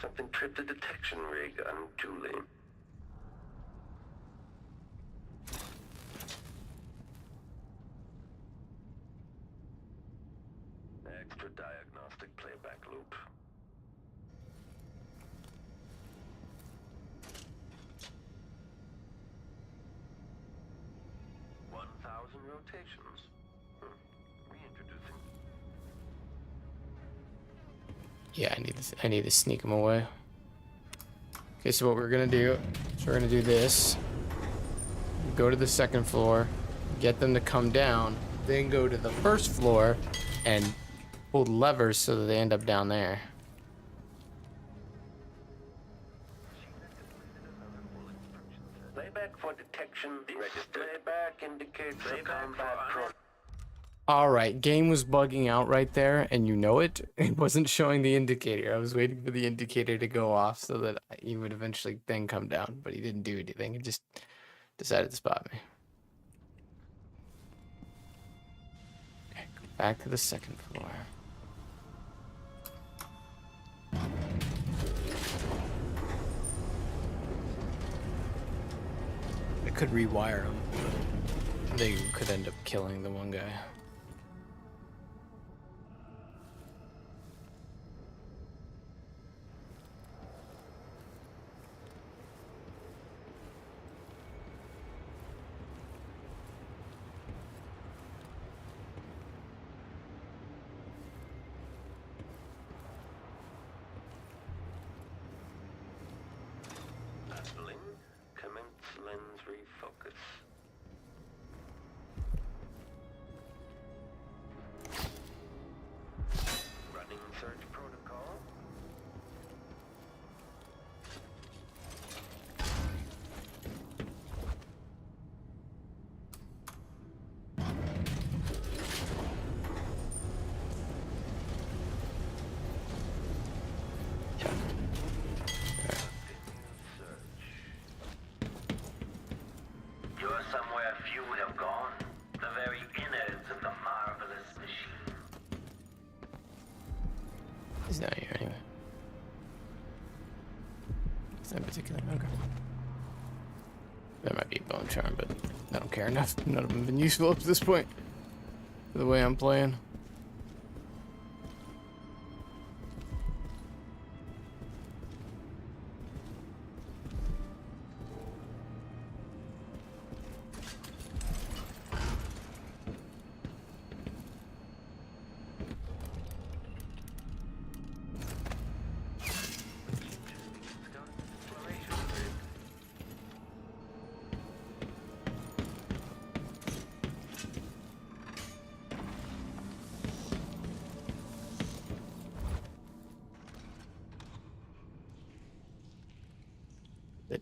Speaker 3: Something tripped the detection rig unduly. Extra diagnostic playback loop. Rotations. Reintroducing.
Speaker 1: Yeah, I need to sneak them away. Okay, so what we're gonna do is we're gonna do this. Go to the second floor, get them to come down, then go to the first floor and pull the levers so that they end up down there.
Speaker 3: Playback for detection. Playback indicates a combat pro.
Speaker 1: Alright, game was bugging out right there, and you know it. It wasn't showing the indicator. I was waiting for the indicator to go off so that he would eventually then come down, but he didn't do anything. He just decided to spot me. Okay, go back to the second floor. I could rewire them, but they could end up killing the one guy.
Speaker 3: Battling. Commence lens refocus. Running search protocol. You're somewhere few have gone. The very innards of the marvelous machine.
Speaker 1: He's not here anyway. Is that particular? Okay. There might be a bone charm, but I don't care enough. None of them have been useful up to this point. For the way I'm playing.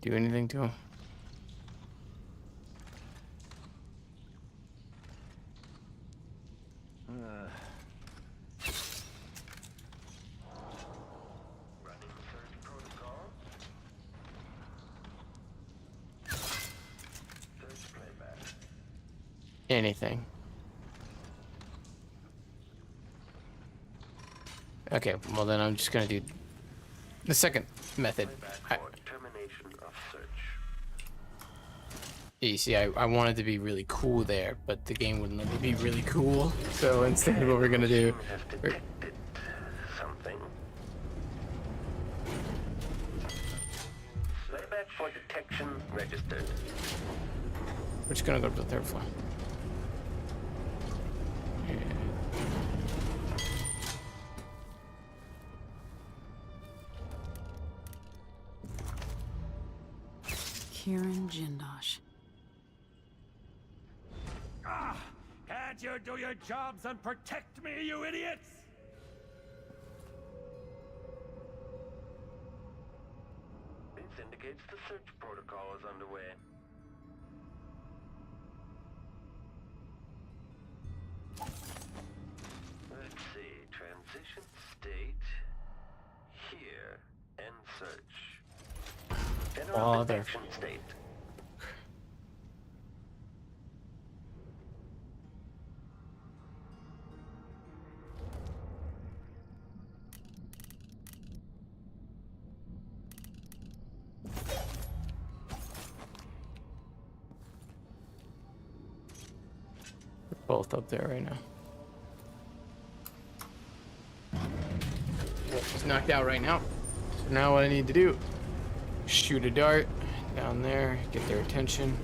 Speaker 1: do anything to him?
Speaker 9: Running search protocol. Search playback.
Speaker 1: Anything. Okay, well then I'm just gonna do the second method.
Speaker 9: Termination of search.
Speaker 1: You see, I wanted to be really cool there, but the game wouldn't let me be really cool. So instead, what we're gonna do,
Speaker 9: Something. Playback for detection registered.
Speaker 1: we're just gonna go to the third floor.
Speaker 2: Kieran Jindosh.
Speaker 10: Can't you do your jobs and protect me, you idiots?
Speaker 9: This indicates the search protocol is underway. Let's see, transition state, here, end search. General
Speaker 1: Oh, there.
Speaker 9: detection state.
Speaker 1: We're both up there right now. She's knocked out right now. So now what I need to do, shoot a dart down there, get their attention.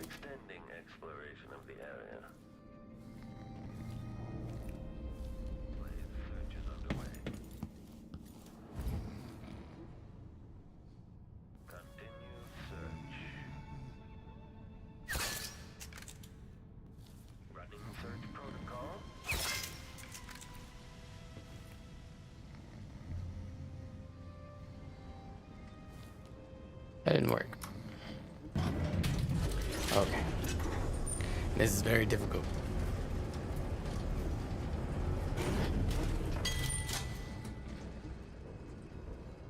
Speaker 9: Extending exploration of the area. Search is underway. Continue search. Running search protocol.
Speaker 1: That didn't work. Okay. This is very difficult.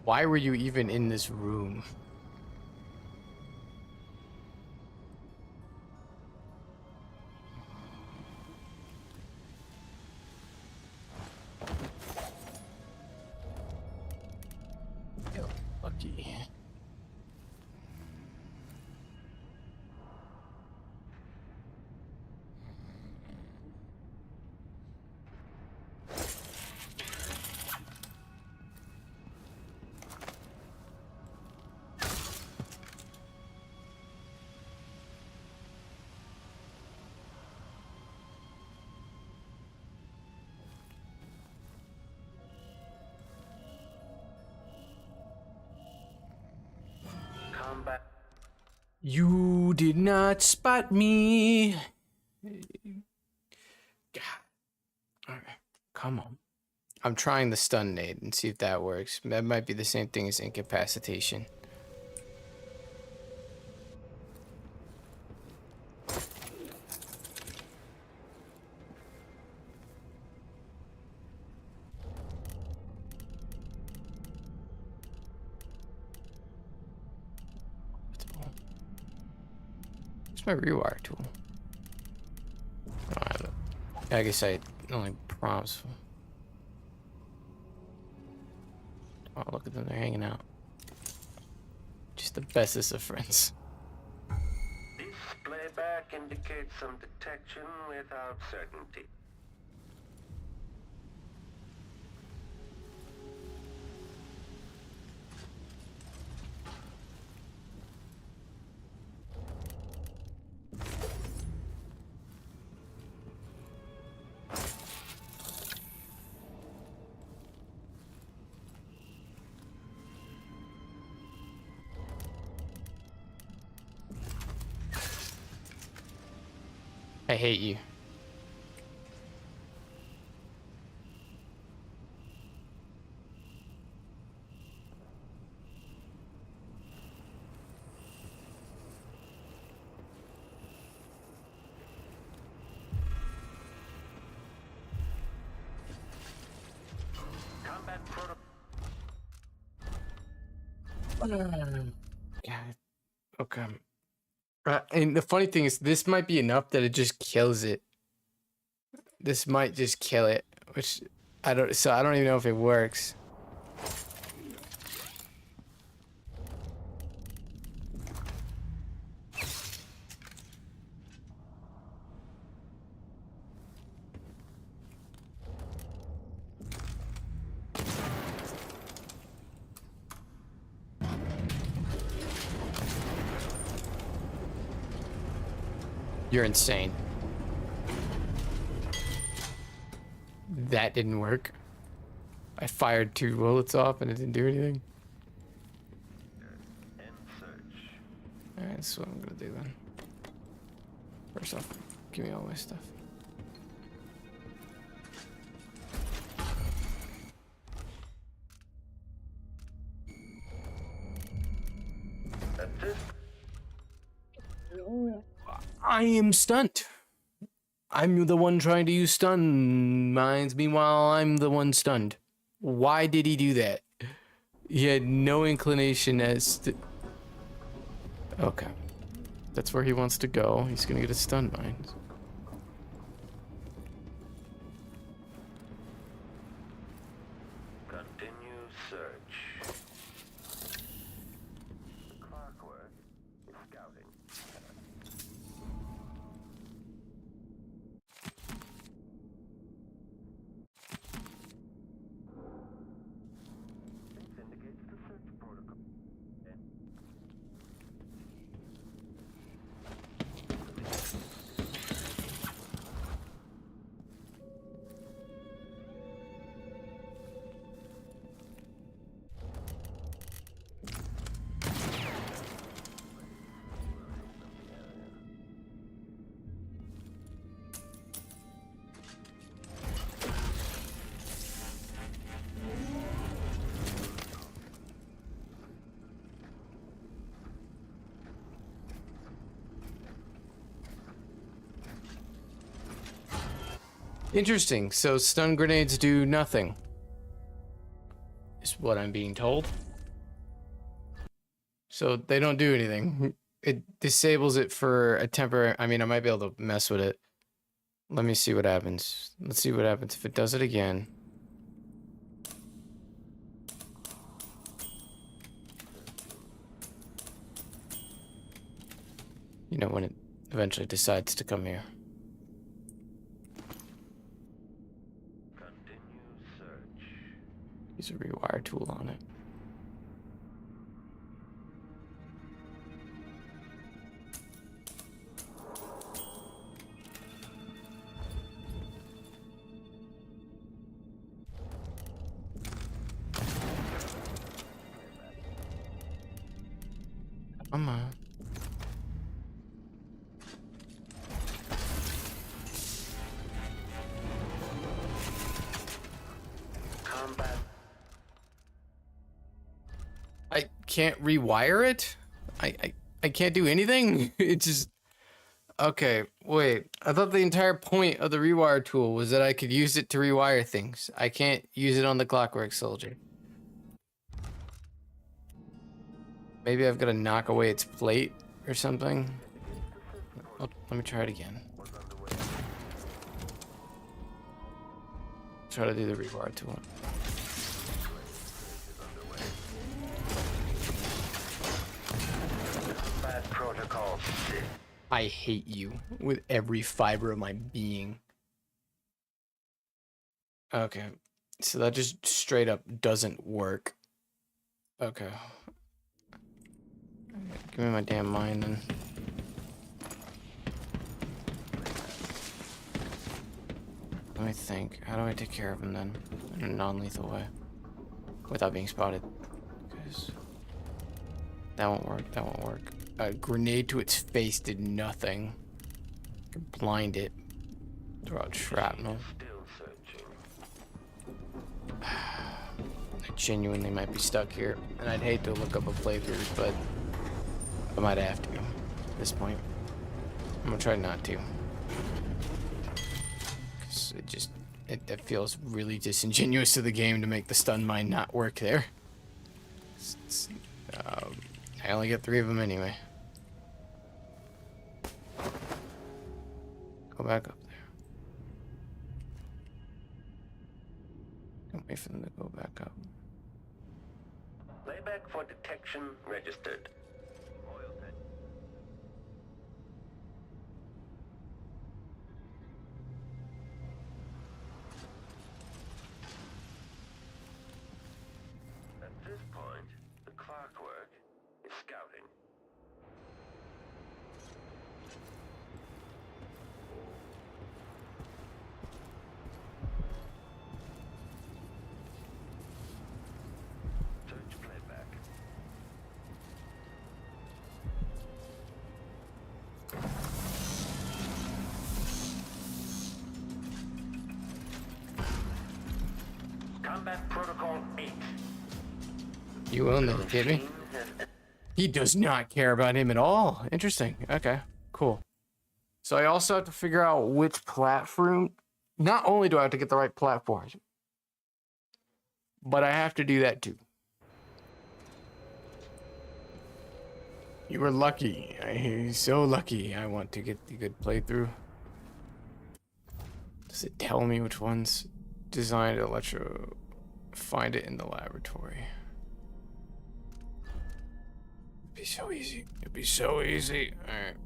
Speaker 1: Why were you even in this room? Yo, lucky.
Speaker 9: Combat.
Speaker 1: You did not spot me. God. All right. Come on. I'm trying the stun nade and see if that works. That might be the same thing as incapacitation. Where's my rewire tool? I don't have it. I guess I only prompts. Oh, look at them, they're hanging out. Just the bestest of friends.
Speaker 9: This playback indicates some detection without certainty.
Speaker 1: I hate you.
Speaker 3: Combat protocol.
Speaker 1: Yeah. Okay. And the funny thing is, this might be enough that it just kills it. This might just kill it, which I don't. So I don't even know if it works. You're insane. That didn't work. I fired 2 bullets off and it didn't do anything. Alright, that's what I'm gonna do then. First off, give me all my stuff. I am stunned. I'm the one trying to use stun mines. Meanwhile, I'm the one stunned. Why did he do that? He had no inclination as to... Okay. That's where he wants to go. He's gonna get a stun mine.
Speaker 3: Continue search. Clockwork is scouting. This indicates the search protocol.
Speaker 1: Interesting. So stun grenades do nothing. Is what I'm being told. So they don't do anything. It disables it for a temporary... I mean, I might be able to mess with it. Let me see what happens. Let's see what happens if it does it again. You know, when it eventually decides to come here. Use a rewire tool on it. Come on.
Speaker 3: Combat.
Speaker 1: I can't rewire it? I can't do anything? It just... Okay, wait. I thought the entire point of the rewire tool was that I could use it to rewire things. I can't use it on the Clockwork Soldier. Maybe I've got to knock away its plate or something. Oh, let me try it again. Try to do the rewire tool.
Speaker 3: Combat protocol 6.
Speaker 1: I hate you with every fiber of my being. Okay, so that just straight up doesn't work. Okay. Give me my damn mine then. Let me think. How do I take care of him then? In a non-lethal way. Without being spotted. Because that won't work. That won't work. A grenade to its face did nothing. can blind it. Throw out shrapnel. I genuinely might be stuck here, and I'd hate to look up a playthrough, but I might have to at this point. I'm gonna try not to. 'Cause it feels really disingenuous to the game to make the stun mine not work there. I only get 3 of them anyway. Go back up there. Don't wait for them to go back up.
Speaker 9: Playback for detection registered. At this point, the Clockwork is scouting. Search playback. Combat Protocol 8.
Speaker 1: You will never get me. He does not care about him at all. Interesting. Okay, cool. So I also have to figure out which platform. Not only do I have to get the right platform, but I have to do that too. You were lucky. So lucky. I want to get the good playthrough. Does it tell me which ones? Designed electro. Find it in the laboratory. It'd be so easy. It'd be so easy. Alright.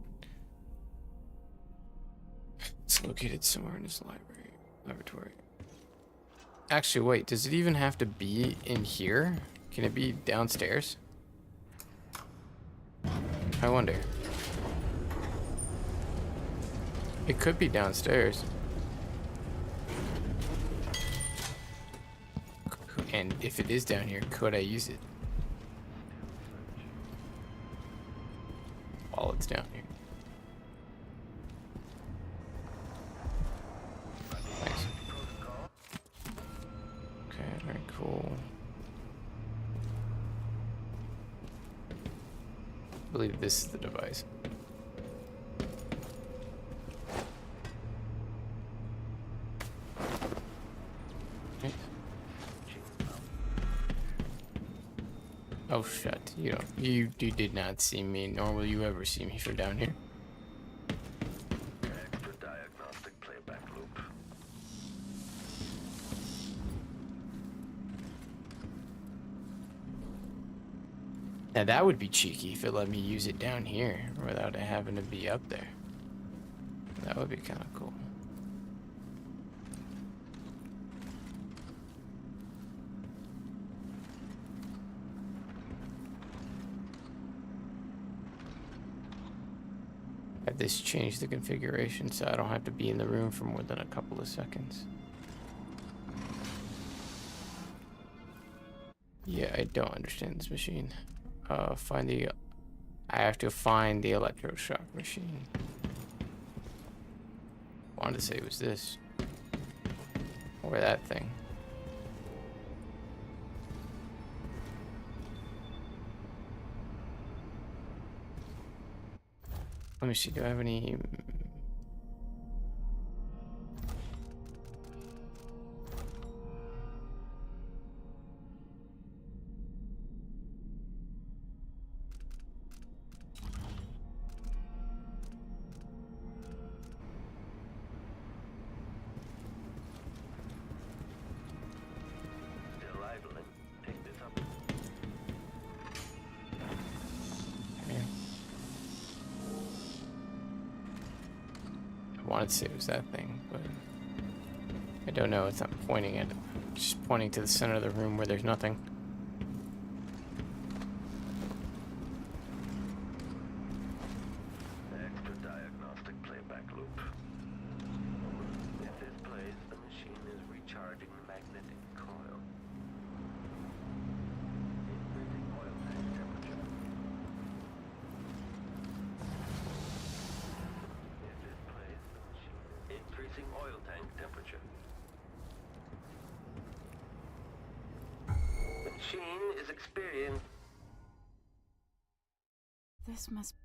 Speaker 1: It's located somewhere in this laboratory. Actually, wait. Does it even have to be in here? Can it be downstairs? I wonder. It could be downstairs. And if it is down here, could I use it? While it's down here. Nice. Okay, very cool. I believe this is the device. Okay. Oh shit! You did not see me, nor will you ever see me from down here.
Speaker 9: Extra diagnostic playback loop.
Speaker 1: Now that would be cheeky if it let me use it down here without it having to be up there. That would be kind of cool. Have this change the configuration so I don't have to be in the room for more than a couple of seconds. Yeah, I don't understand this machine. I have to find the electroshock machine. I wanted to say it was this. Or that thing. Let me see, do I have any...
Speaker 9: Still idling. Take this up.
Speaker 1: I wanted to say it was that thing, but I don't know. It's not pointing at it. It's just pointing to the center of the room where there's nothing.
Speaker 9: Extra diagnostic playback loop. If this plays, the machine is recharging the magnetic coil. Increasing oil tank temperature. If this plays, machine is experienced.
Speaker 2: This must...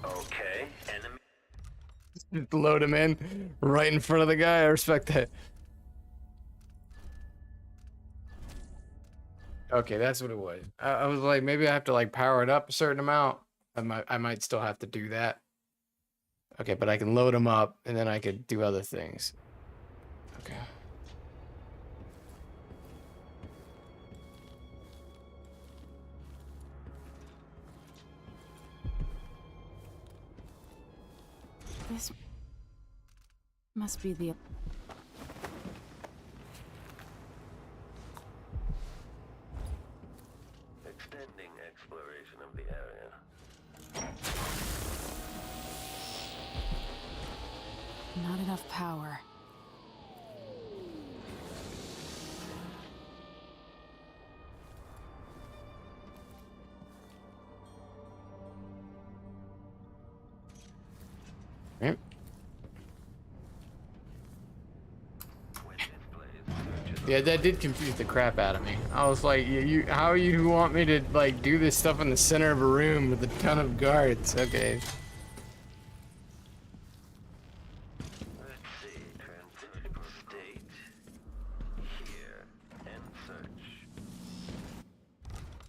Speaker 9: Okay, enemy.
Speaker 1: Just load him in right in front of the guy. I respect that. Okay, that's what it was. I was like, maybe I have to like power it up a certain amount. I might still have to do that. Okay, but I can load them up and then I could do other things. Okay.
Speaker 2: This must be the...
Speaker 9: Extending exploration of the area.
Speaker 2: Not enough power.
Speaker 1: Yep. Yeah, that did confuse the crap out of me. I was like, how you want me to like do this stuff in the center of a room with a ton of guards? Okay.
Speaker 9: Let's see, transitional state. Here, and search.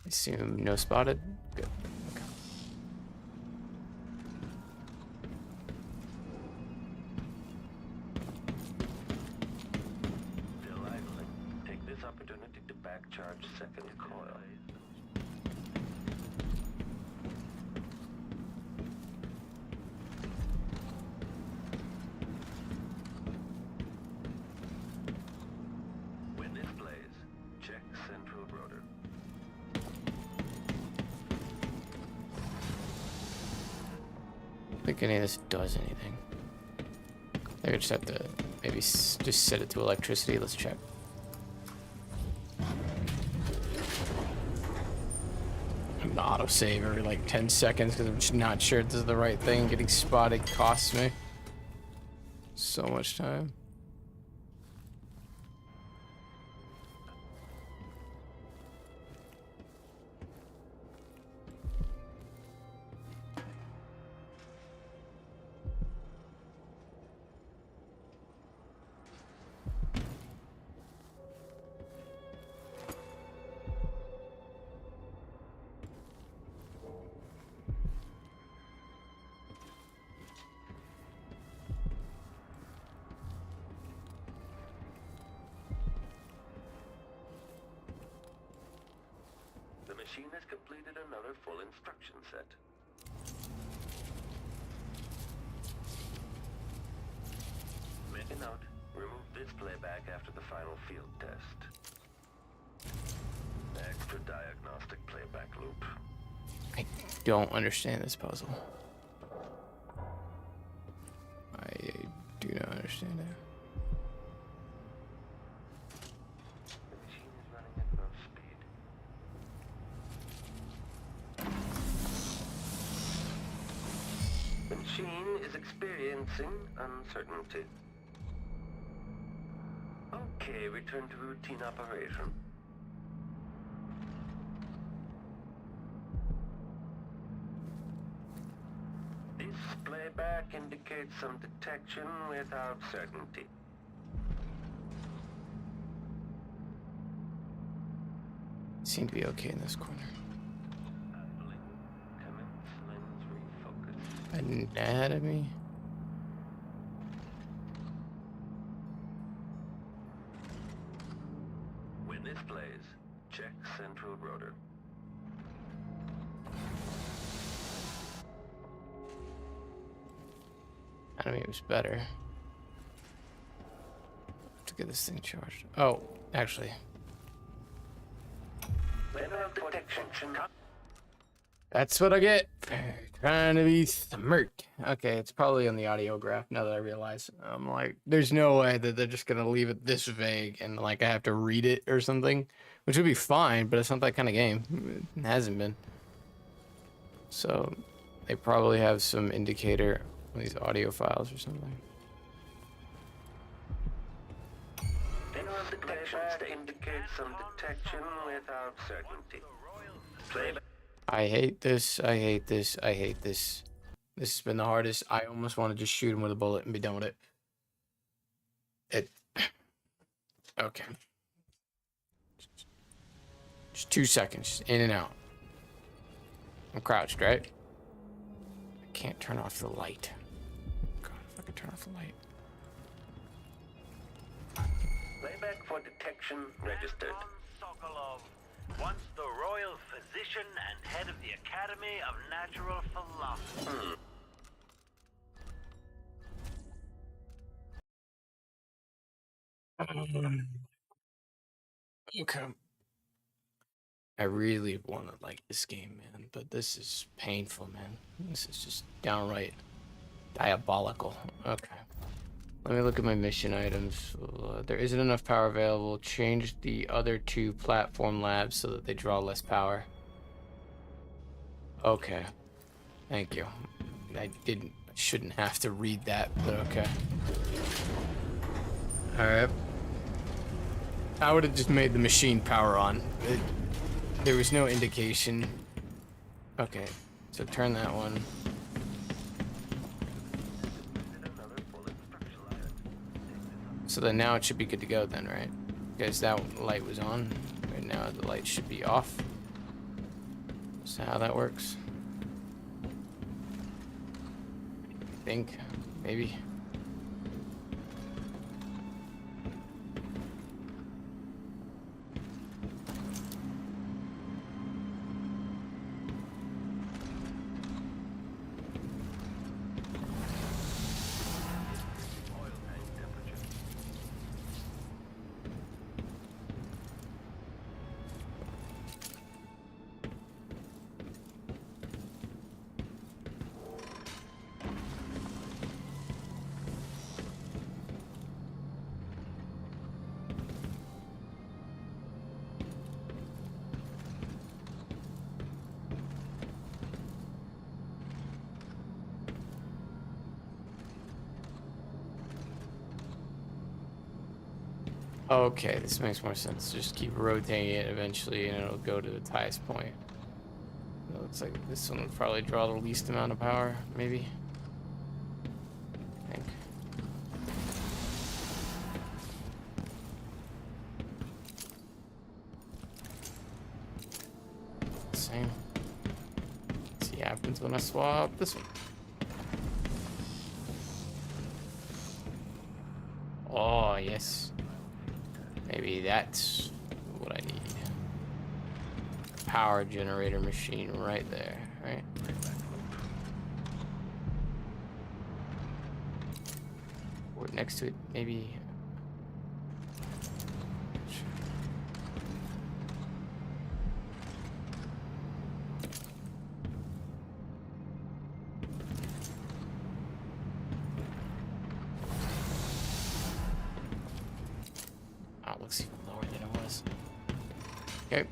Speaker 1: Assume no spotted. Good. Okay.
Speaker 9: Still idling. Take this opportunity to back charge second coil. When this plays, check central rotor.
Speaker 1: I don't think any of this does anything. I think I just have to maybe just set it to electricity. Let's check. I'm gonna autosave every like 10 seconds because I'm just not sure this is the right thing. Getting spotted costs me so much time.
Speaker 9: The machine has completed another full instruction set. Make a note. Remove this playback after the final field test. Extra diagnostic playback loop.
Speaker 1: I don't understand this puzzle. I do not understand it.
Speaker 9: The machine is running at low speed. The machine is experiencing uncertainty. Okay, return to routine operation. This playback indicates some detection without certainty.
Speaker 1: Seem to be okay in this corner.
Speaker 9: Commence lens refocus.
Speaker 1: Anatomy.
Speaker 9: When this plays, check central rotor.
Speaker 1: Anatomy was better. To get this thing charged. Oh, actually.
Speaker 9: Level detection.
Speaker 1: That's what I get. Trying to be smart. Okay, it's probably on the audiograph now that I realize. I'm like, there's no way that they're just gonna leave it this vague and like I have to read it or something, which would be fine, but it's not that kind of game. It hasn't been. So They probably have some indicator on these audio files or something.
Speaker 9: Detection indicates some detection without certainty. Playback.
Speaker 1: I hate this. I hate this. I hate this. This has been the hardest. I almost want to just shoot him with a bullet and be done with it. Okay. Just 2 seconds. In and out. I'm crouched, right? I can't turn off the light. God, if I could turn off the light.
Speaker 9: Playback for detection registered.
Speaker 3: Sokolov, once the royal physician and head of the Academy of Natural Philosophy.
Speaker 1: Okay. I really want to like this game, man, but this is painful, man. This is just downright diabolical. Okay. Let me look at my mission items. There isn't enough power available. Change the other 2 platform labs so that they draw less power. Okay. Thank you. I shouldn't have to read that, but okay. Alright. I would have just made the machine power on. There was no indication. Okay, so turn that one. So then now it should be good to go then, right? Because that light was on. Right now the light should be off. Is that how that works? I think, maybe. Okay, this makes more sense. Just keep rotating it eventually and it'll go to its highest point. It looks like this one would probably draw the least amount of power, maybe. I think. Same. Let's see what happens when I swap this one. Oh, yes. Maybe that's what I need. Power generator machine right there, right? Or next to it, maybe. Looks even lower than it was. Okay.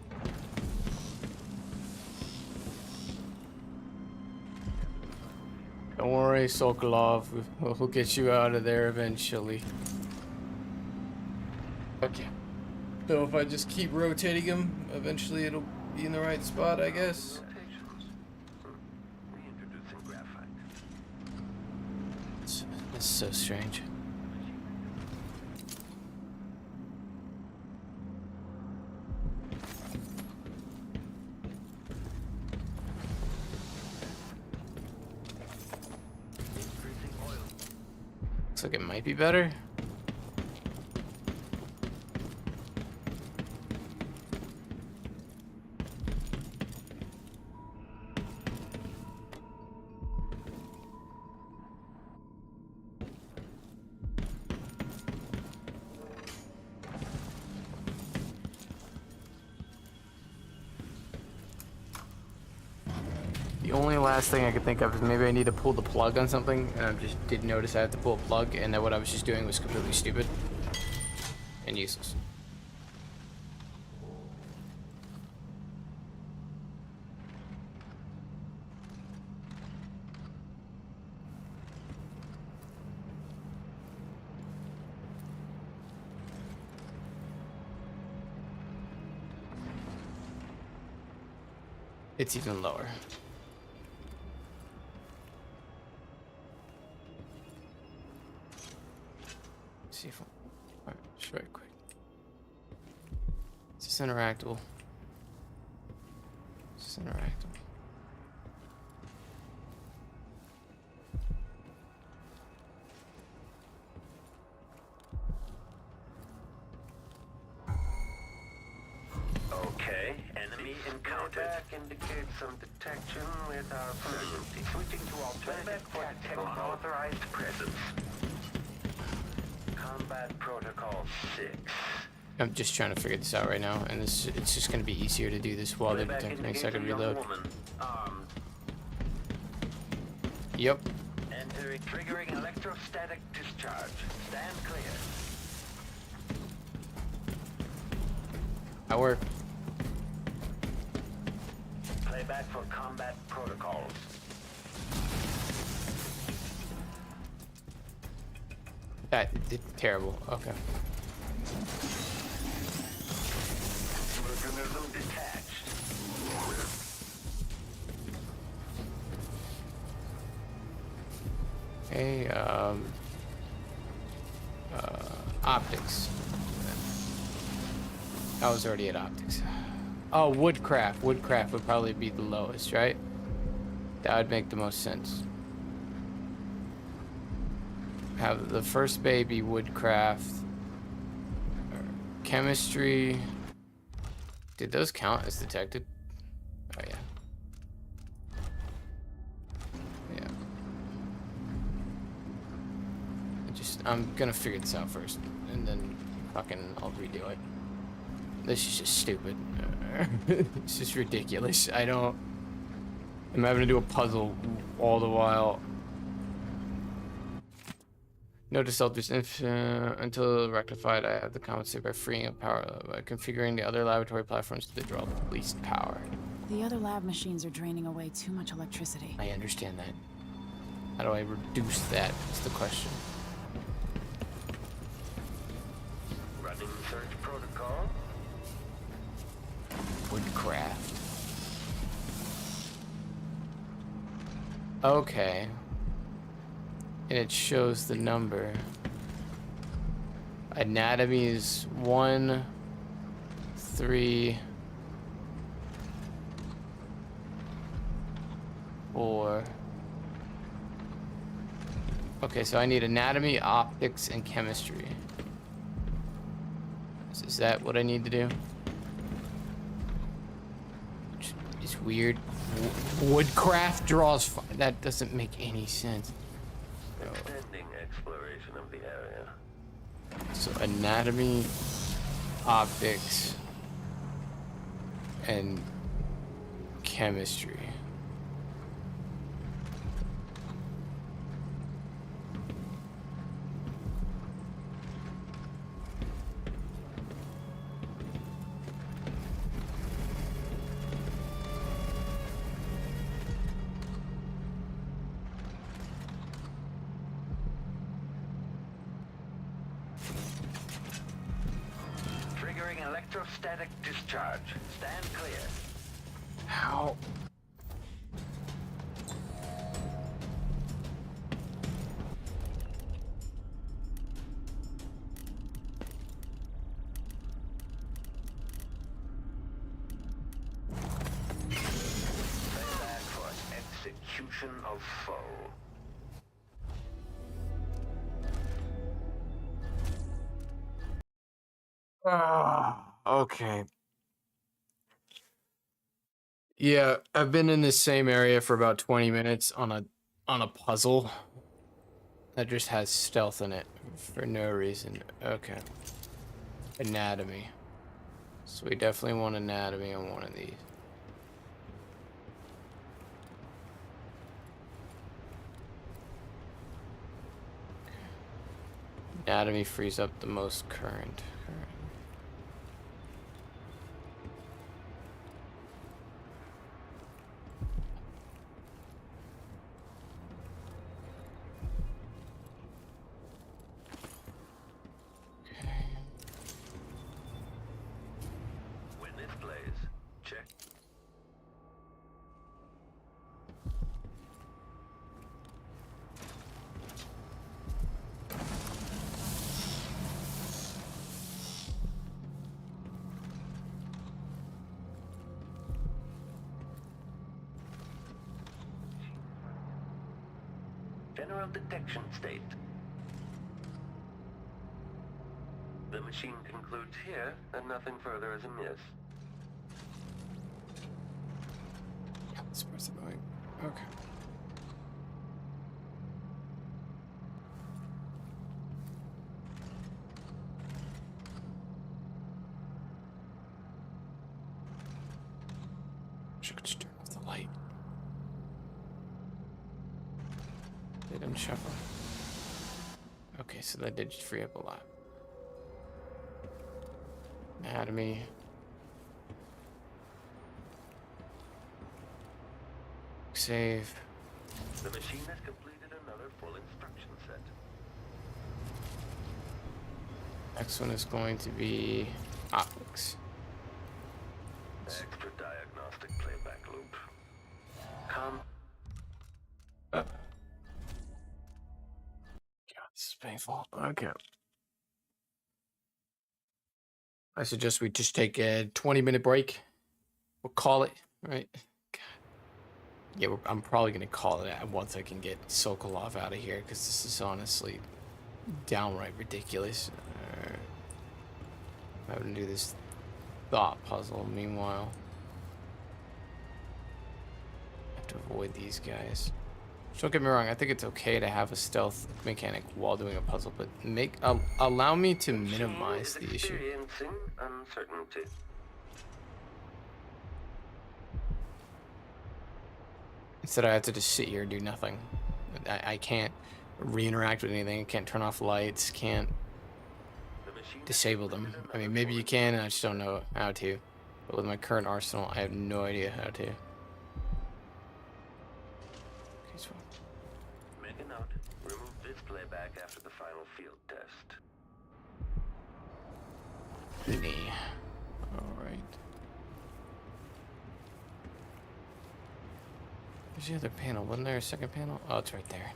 Speaker 1: Don't worry, Sokolov. We'll get you out of there eventually. Okay. So if I just keep rotating him, eventually it'll be in the right spot, I guess. This is so strange. Looks like it might be better. The only last thing I could think of is maybe I need to pull the plug on something, and I just didn't notice I had to pull a plug, and that what I was just doing was completely stupid and useless. It's even lower. Let's see if alright, just very quick. Is this interactable? Is this interactable?
Speaker 9: Okay, enemy encountered. Indicates some detection with our emergency. Switching to alternative tactical unauthorized presence. Combat protocol 6.
Speaker 1: I'm just trying to figure this out right now, and it's just going to be easier to do this while they're detecting me so I can reload. Yep.
Speaker 9: Entering, triggering electrostatic discharge. Stand clear.
Speaker 1: I work.
Speaker 9: Playback for combat protocols.
Speaker 1: That did terrible. Okay.
Speaker 9: Mechanism detached.
Speaker 1: Hey, optics. I was already at optics. Oh, woodcraft. Woodcraft would probably be the lowest, right? That would make the most sense. Have the first baby woodcraft. Chemistry. Did those count as detected? Oh, yeah. Yeah. I'm gonna figure this out first, and then fucking I'll redo it. This is just stupid. It's just ridiculous. I'm having to do a puzzle all the while. Notice just until rectified, I have to compensate by freeing up power by configuring the other laboratory platforms to draw the least power.
Speaker 2: The other lab machines are draining away too much electricity.
Speaker 1: I understand that. How do I reduce that? Is the question.
Speaker 9: Running search protocol.
Speaker 1: Woodcraft. Okay. And it shows the number. Anatomy is 1, 3, 4. Okay, so I need anatomy, optics, and chemistry. Is that what I need to do? Which is weird. Woodcraft draws that doesn't make any sense.
Speaker 9: Extending exploration of the area.
Speaker 1: So anatomy, optics, and chemistry.
Speaker 9: Electrostatic discharge. Stand clear.
Speaker 1: How?
Speaker 9: Playback for execution of foe.
Speaker 1: Okay. Yeah, I've been in this same area for about 20 minutes on a puzzle that just has stealth in it for no reason. Okay. Anatomy. So we definitely want anatomy on one of these. Anatomy frees up the most current.
Speaker 3: General detection state. The machine concludes here that nothing further is amiss.
Speaker 1: Yeah, this part's annoying. Okay. Should just turn off the light. They didn't shuffle. Okay, so that did free up a lot. Anatomy. Save.
Speaker 3: The machine has completed another full instruction set.
Speaker 1: Next one is going to be optics.
Speaker 3: Extra diagnostic playback loop.
Speaker 1: God, this is painful. Okay. I suggest we just take a 20-minute break. We'll call it, right? God. Yeah, I'm probably going to call it once I can get Sokolov out of here, because this is honestly downright ridiculous. I'm having to do this thought puzzle meanwhile. I have to avoid these guys. Don't get me wrong, I think it's okay to have a stealth mechanic while doing a puzzle, but allow me to minimize the issue.
Speaker 3: Experiencing uncertainty.
Speaker 1: Instead, I have to just sit here and do nothing. I can't re-interact with anything. I can't turn off lights. Can't disable them. I mean, maybe you can, and I just don't know how to. But with my current arsenal, I have no idea how to.
Speaker 3: Make a note. Remove this playback after the final field test.
Speaker 1: Knee. Alright. Where's the other panel? Wasn't there a second panel? Oh, it's right there.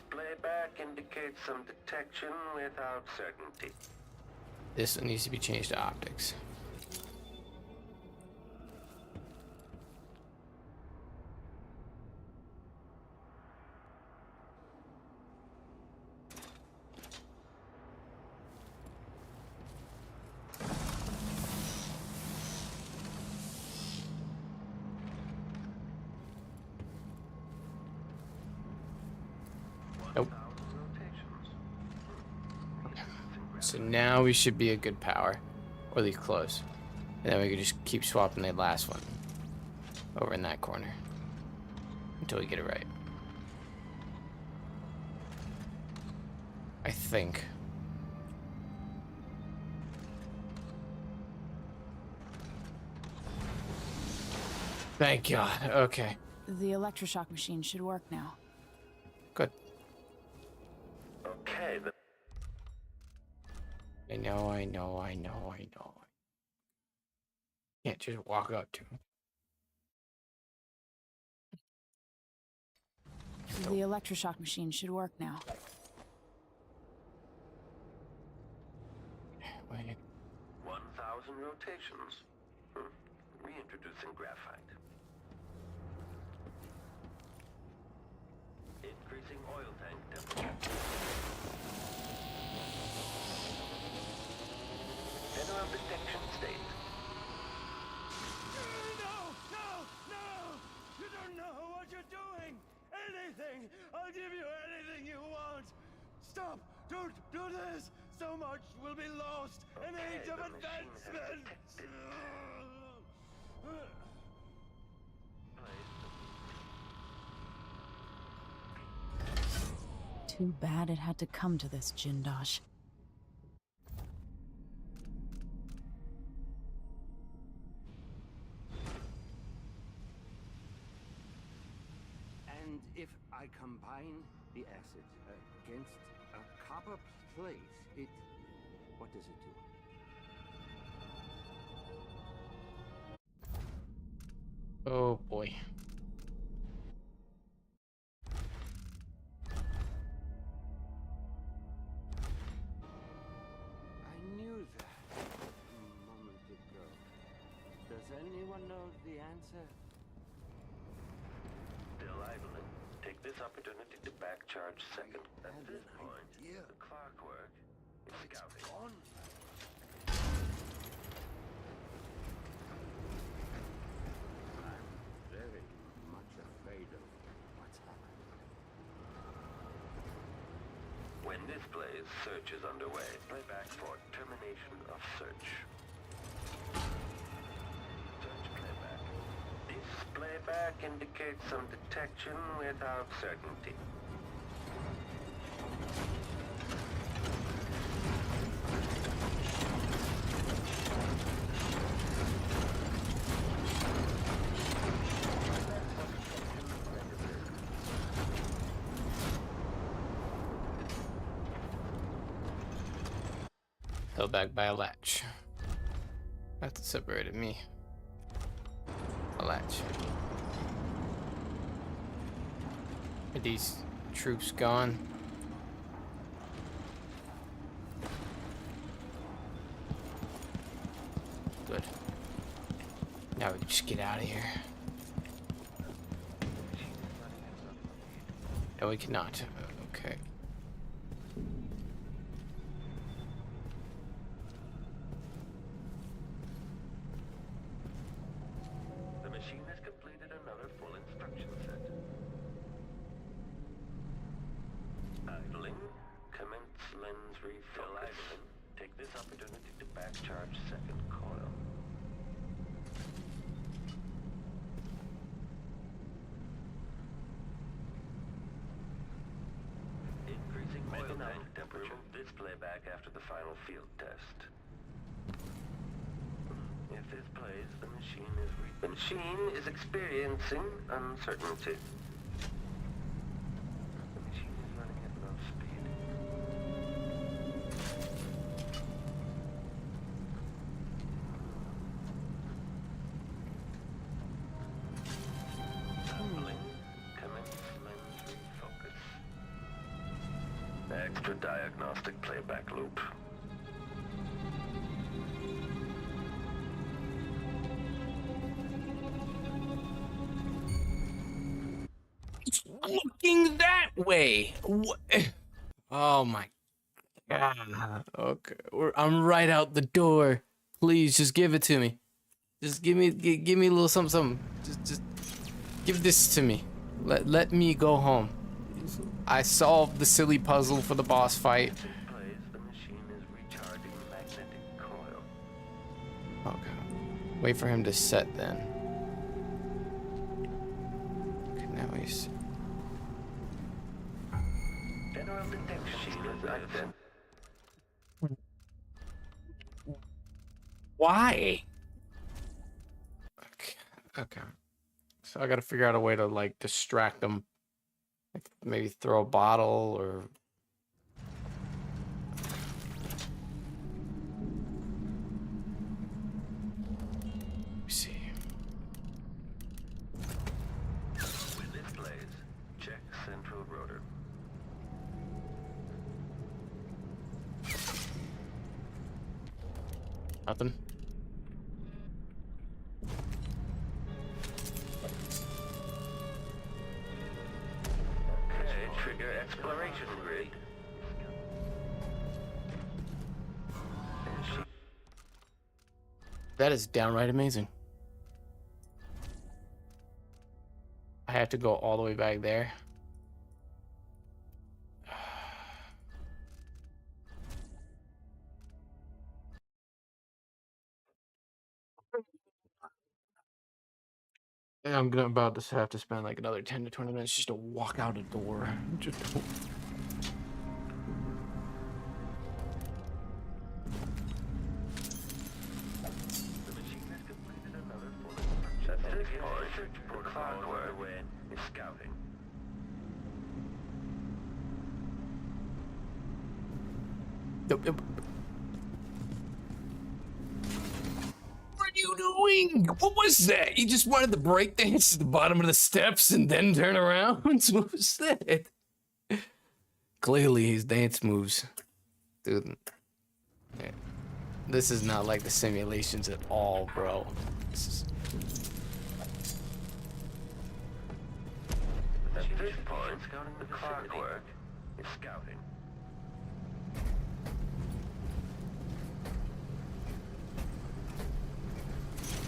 Speaker 3: Playback indicates some detection without certainty.
Speaker 1: This needs to be changed to optics. Nope. So now we should be a good power, or at least close. And then we can just keep swapping the last one over in that corner until we get it right. I think. Thank God. Okay.
Speaker 2: The electroshock machine should work now.
Speaker 1: Good.
Speaker 3: Okay, the
Speaker 1: I know. Can't just walk up to him.
Speaker 2: The electroshock machine should work now.
Speaker 1: Wait.
Speaker 3: 1,000 rotations. Reintroducing graphite. Increasing oil tank temperature. General detection state.
Speaker 12: No! You don't know what you're doing! Anything! I'll give you anything you want! Stop! Don't do this! So much will be lost! An age of advancement!
Speaker 2: Too bad it had to come to this, Jindosh.
Speaker 12: And if I combine the acid against a copper plate, what does it do?
Speaker 1: Oh boy.
Speaker 3: anyone know the answer?
Speaker 9: Still idling. Take this opportunity to backcharge second. At this point, the Clockwork is scouting.
Speaker 3: I'm very much afraid of what's happening.
Speaker 9: When this plays, search is underway. Play back for termination of search. Search playback. This playback indicates some detection without certainty.
Speaker 1: Held back by a latch. That separated me. A latch. Are these troops gone? Good. Now we can just get out of here. No, we cannot. Okay.
Speaker 9: The machine has completed another full instruction set. Idling. Commence lens refocus. Take this opportunity to backcharge second coil. Increasing oil tank temperature. This playback after the final field test. If this plays, the machine is experiencing uncertainty. The machine is running at low speed. Doubling. Commence lens refocus. Extra diagnostic playback loop.
Speaker 1: Looking that way. What? Oh my god. Okay, I'm right out the door. Please, just give it to me. Just give me a little something. Just give this to me. Let me go home. I solved the silly puzzle for the boss fight.
Speaker 9: The machine is recharging magnetic coil.
Speaker 1: Okay. Wait for him to set then. Okay, now he's.
Speaker 9: General detection is identified.
Speaker 1: Why? Okay. So I gotta figure out a way to like distract them. Like maybe throw a bottle or. Let me see.
Speaker 9: When this plays, check central rotor.
Speaker 1: Nothing.
Speaker 9: Okay, trigger exploration grid.
Speaker 1: That is downright amazing. I have to go all the way back there. And I'm about to have to spend like another 10 to 20 minutes just to walk out a door. Just to...
Speaker 9: The machine has completed another full instruction. At this point, the Clockwork is scouting.
Speaker 1: What are you doing? What was that? You just wanted to break dance to the bottom of the steps and then turn around? What was that? Clearly his dance moves. Dude. Yeah. This is not like the simulations at all, bro. This is...
Speaker 9: At this point, the Clockwork is scouting.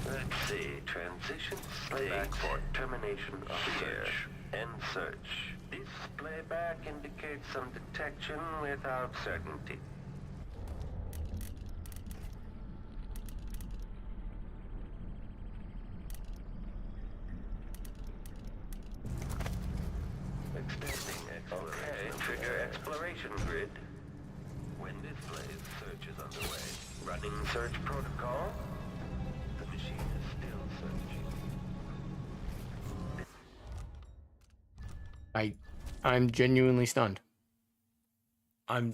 Speaker 9: Let's see. Transition select for termination of search. End search. This playback indicates some detection without certainty. Extending exploration. Okay, trigger exploration grid. When displays, search is underway. Running search protocol. The machine is still searching.
Speaker 1: I'm genuinely stunned. I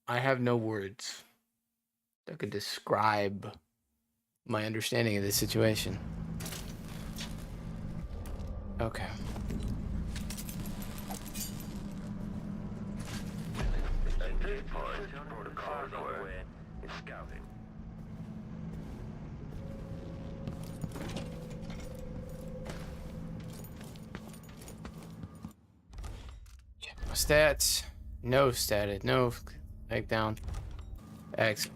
Speaker 1: have no words that could describe my understanding of this situation. Okay.
Speaker 9: At this point, protocol is underway. It's scouting.
Speaker 1: Stats. No stated. No. Back down. X.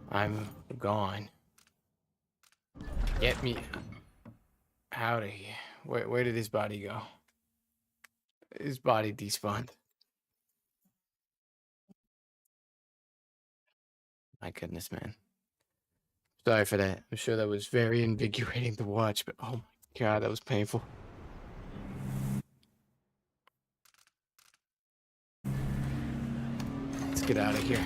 Speaker 1: I'm gone. Get me out of here. Where did his body go? His body despawned. My goodness, man. Sorry for that. I'm sure that was very invigorating to watch, but oh my god, that was painful. Let's get out of here.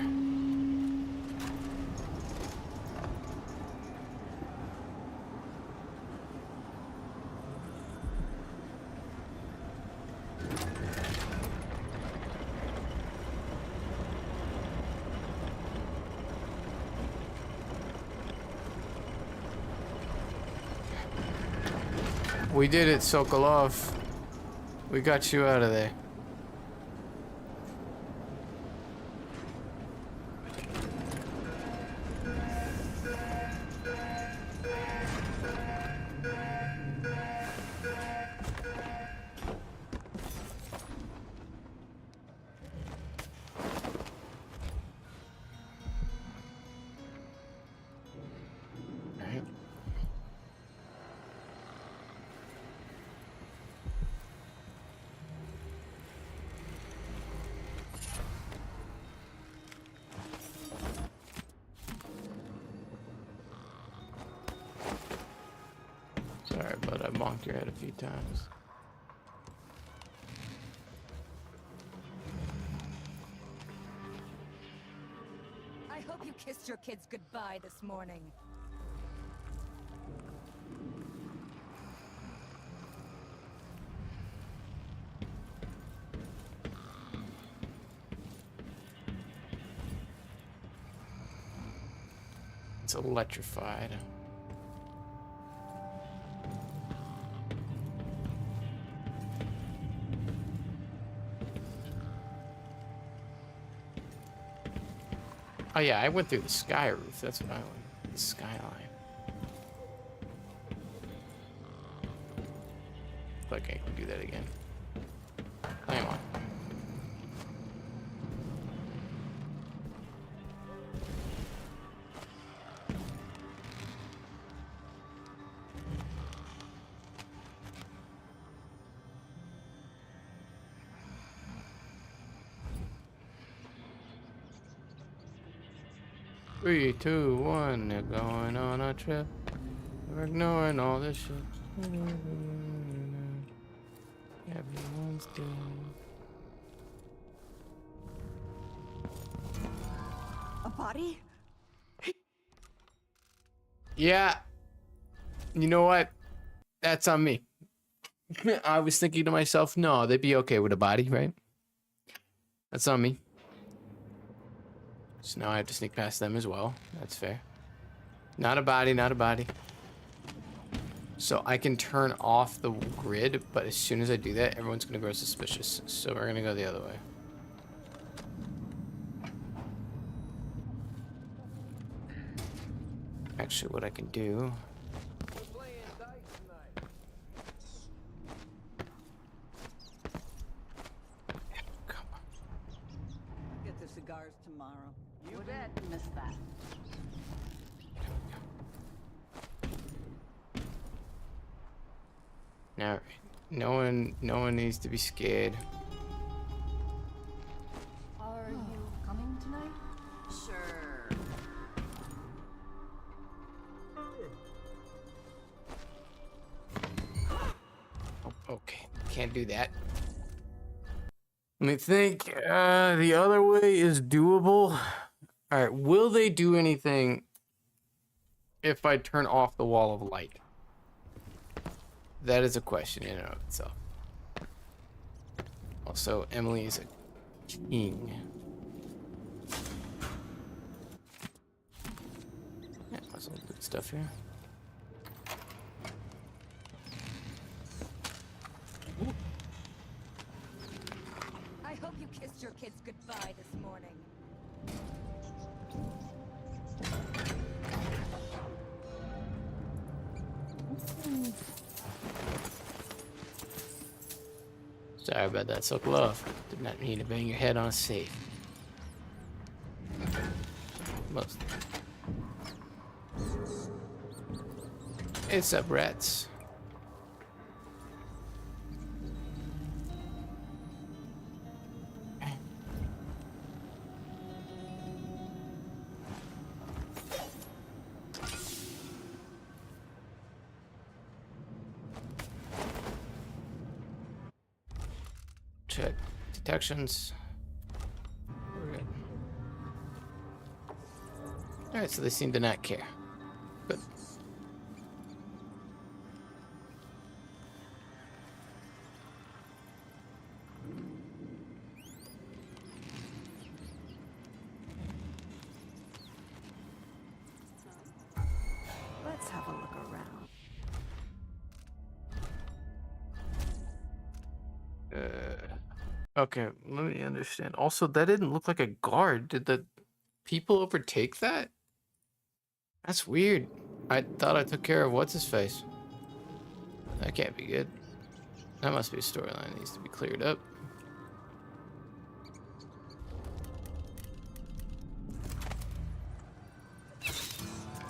Speaker 1: We did it, Sokolov. We got you out of there. Sorry, but I bonked your head a few times.
Speaker 13: I hope you kissed your kids goodbye this morning.
Speaker 1: It's electrified. Oh yeah, I went through the sky roof. That's what I went. The skyline. Like I can do that again. Climb on. Three, two, one, they're going on a trip. We're ignoring all this shit. Everyone's dead.
Speaker 13: A body?
Speaker 1: Yeah. You know what? That's on me. I was thinking to myself, no, they'd be okay with a body, right? That's on me. So now I have to sneak past them as well. That's fair. Not a body, not a body. So I can turn off the grid, but as soon as I do that, everyone's gonna grow suspicious. So we're gonna go the other way. Actually, what I can do. Come on.
Speaker 14: Get the cigars tomorrow. You bet. Miss that.
Speaker 1: Now, no one needs to be scared.
Speaker 13: Are you coming tonight?
Speaker 5: Sure.
Speaker 1: Oh, okay, can't do that. Let me think. The other way is doable. All right, will they do anything if I turn off the wall of light? That is a question in and of itself. Also, Emily is a king. Yeah, there's all good stuff here.
Speaker 13: I hope you kissed your kids goodbye this morning.
Speaker 1: Sorry about that, Silk Love. Did not mean to bang your head on a safe. Most. It's up, rats. Check detections. We're good. Alright, so they seem to not care. Good.
Speaker 8: Let's have a look around.
Speaker 1: Okay, let me understand. Also, that didn't look like a guard. Did the people overtake that? That's weird. I thought I took care of what's-his-face. That can't be good. That must be a storyline that needs to be cleared up.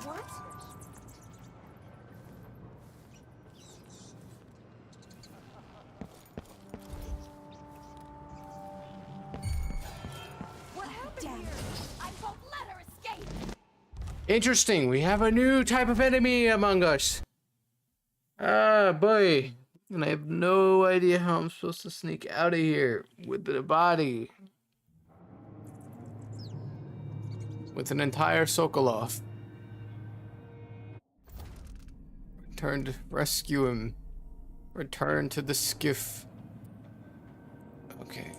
Speaker 5: What?
Speaker 13: What happened here? I won't let her escape.
Speaker 1: Interesting. We have a new type of enemy among us. Ah, boy. And I have no idea how I'm supposed to sneak out of here with the body. With an entire Sokolov. Return to rescue him. Return to the skiff. Okay.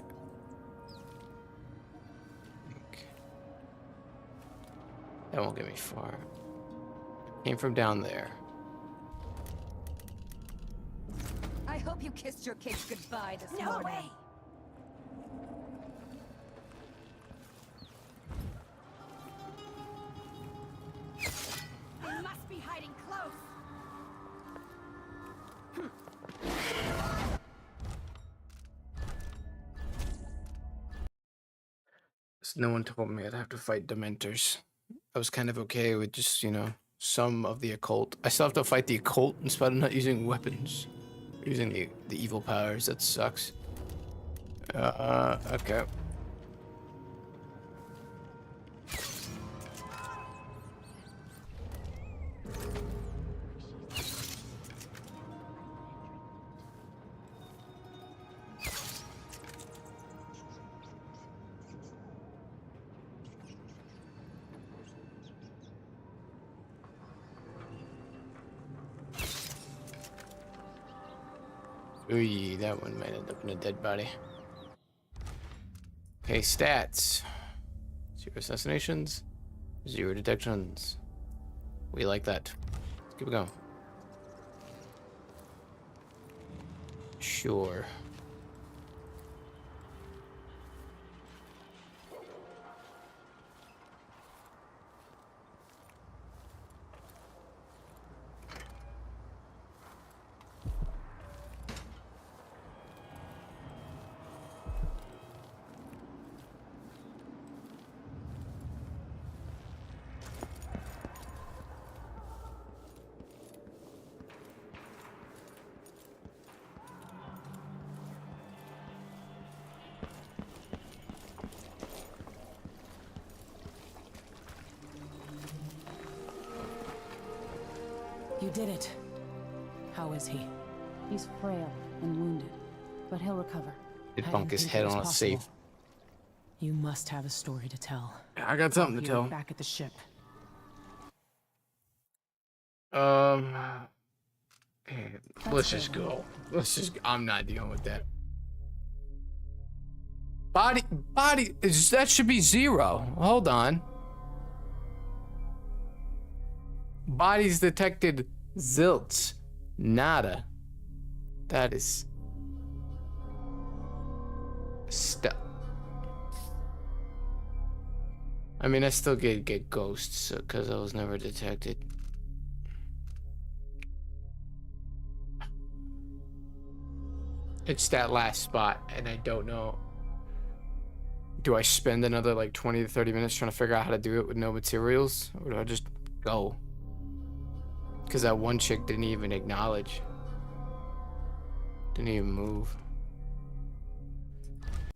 Speaker 1: That won't get me far. Came from down there.
Speaker 13: I hope you kissed your kids goodbye this
Speaker 5: No
Speaker 13: morning.
Speaker 5: way.
Speaker 13: They must be hiding close.
Speaker 1: No one told me I'd have to fight Dementors. I was kind of okay with just, you know, some of the occult. I still have to fight the occult in spite of not using weapons. Using the evil powers. That sucks. Okay. Ooh, that one might end up in a dead body. Okay, stats. 0 assassinations, 0 detections. We like that. Let's keep it going. Sure.
Speaker 2: You did it. How is he? He's frail and wounded, but he'll recover.
Speaker 1: Did
Speaker 2: I
Speaker 1: bunk
Speaker 2: didn't
Speaker 1: his
Speaker 2: think
Speaker 1: head
Speaker 2: it was
Speaker 1: on a
Speaker 2: possible.
Speaker 1: safe.
Speaker 2: You must have a story to tell.
Speaker 1: I got something to
Speaker 2: I'll
Speaker 1: tell.
Speaker 2: hear it back at the ship.
Speaker 1: Let's just go. I'm not dealing with that. Body, that should be 0. Hold on. Bodies detected, zilts, nada. That is stuff. I mean, I still get ghosts because I was never detected. It's that last spot, and I don't know. Do I spend another like 20 to 30 minutes trying to figure out how to do it with no materials? Or do I just go? Because that one chick didn't even acknowledge. Didn't even move.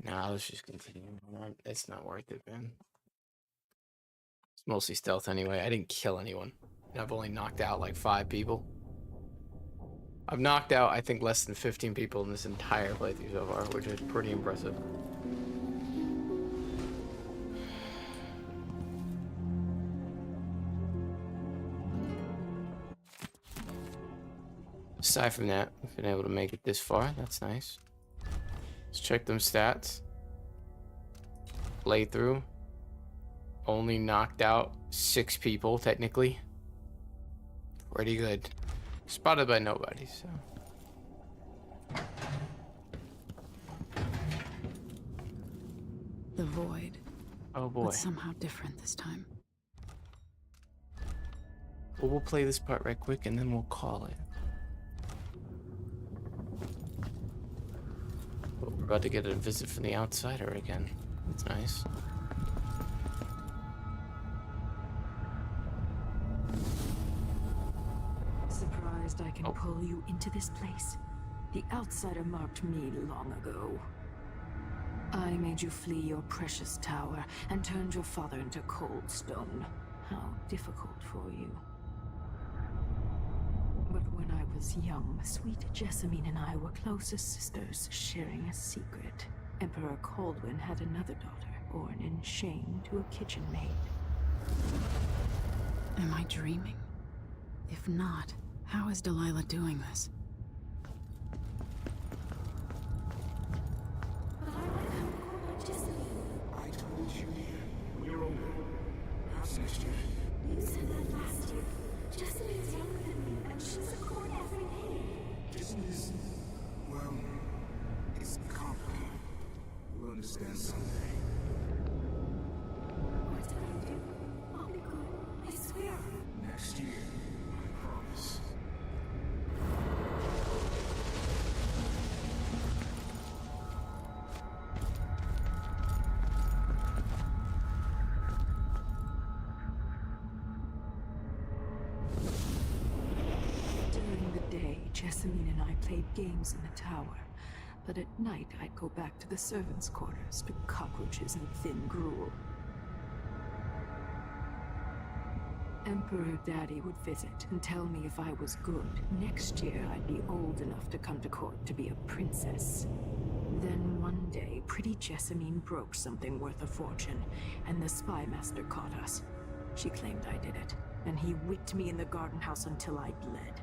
Speaker 1: Nah, let's just continue. It's not worth it, man. It's mostly stealth anyway. I didn't kill anyone. And I've only knocked out like 5 people. I've knocked out, I think, less than 15 people in this entire playthrough so far, which is pretty impressive. Aside from that, we've been able to make it this far. That's nice. Let's check them stats. Playthrough. Only knocked out 6 people, technically. Pretty good. Spotted by nobody, so.
Speaker 2: The void.
Speaker 1: Oh boy.
Speaker 2: But somehow different this time.
Speaker 1: Well, we'll play this part right quick and then we'll call it. Oh, we're about to get a visit from the outsider again. That's nice.
Speaker 15: Surprised I can pull you into this place? The outsider marked me long ago. I made you flee your precious tower and turned your father into cold stone. How difficult for you. But when I was young, sweet Jessamine and I were close as sisters, sharing a secret. Emperor Kaldwin had another daughter, born in shame to a kitchen maid.
Speaker 2: Am I dreaming? If not, how is Delilah doing this?
Speaker 7: I told you when you're older. Perhaps next year.
Speaker 16: You said that last year. Jessamine's younger than me, and she's a court every day.
Speaker 7: Isn't this, well, it's complicated. You'll understand someday.
Speaker 16: What did I do? I'll be good. I swear.
Speaker 7: Next year, I promise.
Speaker 15: During the day, Jessamine and I played games in the tower. But at night, I'd go back to the servants' quarters to cockroaches and thin gruel. Emperor Daddy would visit and tell me if I was good. Next year, I'd be old enough to come to court to be a princess. Then one day, pretty Jessamine broke something worth a fortune, and the spy master caught us. She claimed I did it, and he whipped me in the garden house until I bled.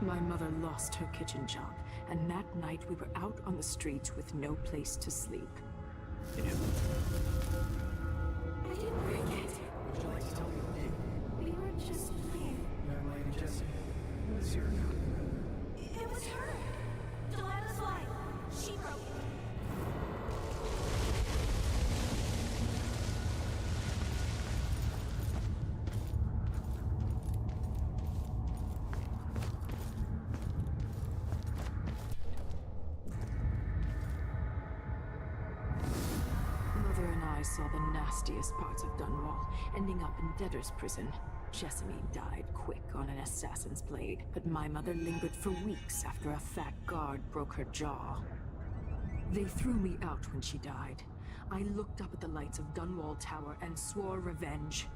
Speaker 15: My mother lost her kitchen job, and that night we were out on the streets with no place to sleep.
Speaker 16: I didn't break it.
Speaker 7: Would you like to tell me what you did?
Speaker 16: We were just playing.
Speaker 7: Young lady Jessie. Who is your now?
Speaker 16: It was her. Delilah's wife. She broke it.
Speaker 15: Mother and I saw the nastiest parts of Dunwall, ending up in debtor's prison. Jessamine died quick on an assassin's blade, but my mother lingered for weeks after a fat guard broke her jaw. They threw me out when she died. I looked up at the lights of Dunwall Tower and swore revenge.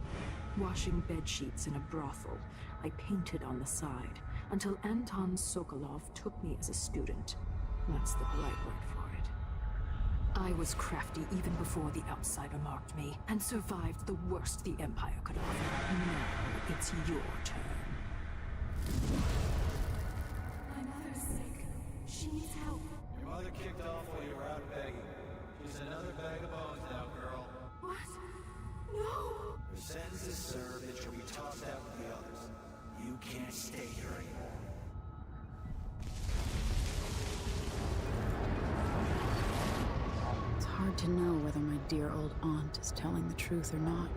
Speaker 15: Washing bedsheets in a brothel, I painted on the side, until Anton Sokolov took me as a student. That's the polite word for it. I was crafty even before the outsider marked me, and survived the worst the Empire could offer. Now it's your turn.
Speaker 16: My mother's sick. She needs help.
Speaker 17: Your mother kicked off while you were out begging. She's another bag of bones now, girl.
Speaker 16: What? No!
Speaker 17: Her sentence is served and she'll be tossed out with the others. You can't stay here anymore.
Speaker 2: It's hard to know whether my dear old aunt is telling the truth or not.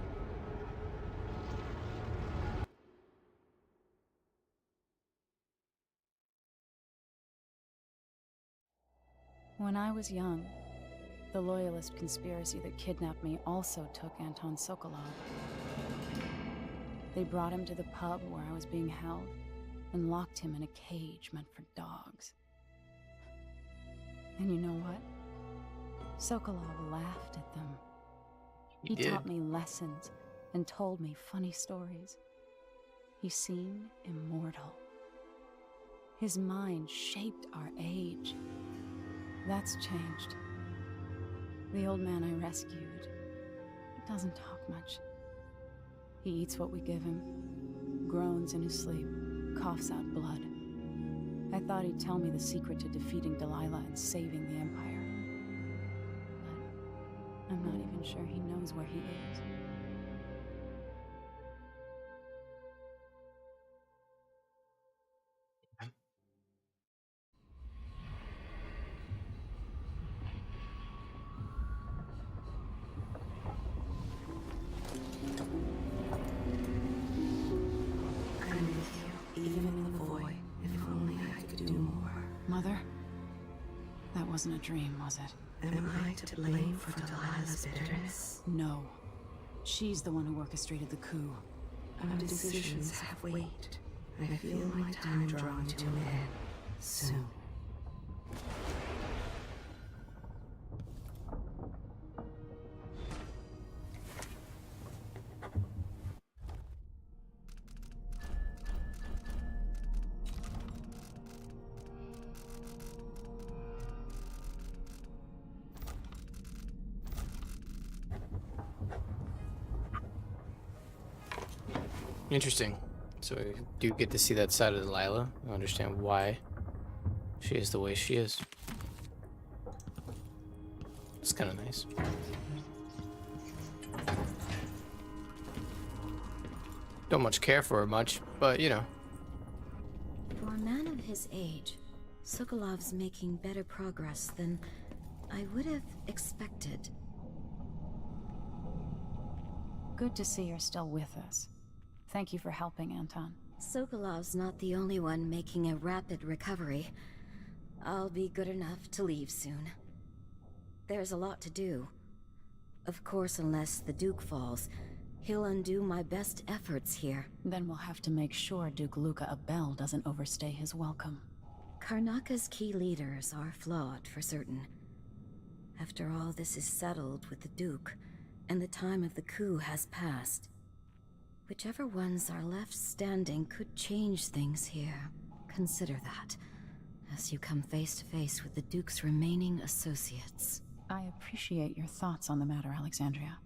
Speaker 2: When I was young, the Loyalist conspiracy that kidnapped me also took Anton Sokolov. They brought him to the pub where I was being held and locked him in a cage meant for dogs. And you know what? Sokolov laughed at them. He taught me lessons and told me funny stories. He seemed immortal. His mind shaped our age. That's changed. The old man I rescued doesn't talk much. He eats what we give him, groans in his sleep, coughs out blood. I thought he'd tell me the secret to defeating Delilah and saving the Empire. But I'm not even sure he knows where he is. Mother? That wasn't a dream, was it?
Speaker 18: Am I to blame for Delilah's bitterness?
Speaker 2: No. She's the one who orchestrated the coup.
Speaker 18: Our decisions have weight. I feel my time drawing to an end soon.
Speaker 1: Interesting. So we do get to see that side of Delilah. I understand why she is the way she is. It's kind of nice. Don't much care for her much, but you know.
Speaker 19: For a man of his age, Sokolov's making better progress than I would have expected.
Speaker 2: Good to see you're still with us. Thank you for helping, Anton.
Speaker 19: Sokolov's not the only one making a rapid recovery. I'll be good enough to leave soon. There's a lot to do. Of course, unless the Duke falls, he'll undo my best efforts here.
Speaker 2: Then we'll have to make sure Duke Luca Abel doesn't overstay his welcome.
Speaker 19: Karnaka's key leaders are flawed, for certain. After all this is settled with the Duke, and the time of the coup has passed, whichever ones are left standing could change things here. Consider that, as you come face to face with the Duke's remaining associates.
Speaker 2: I appreciate your thoughts on the matter, Alexandria.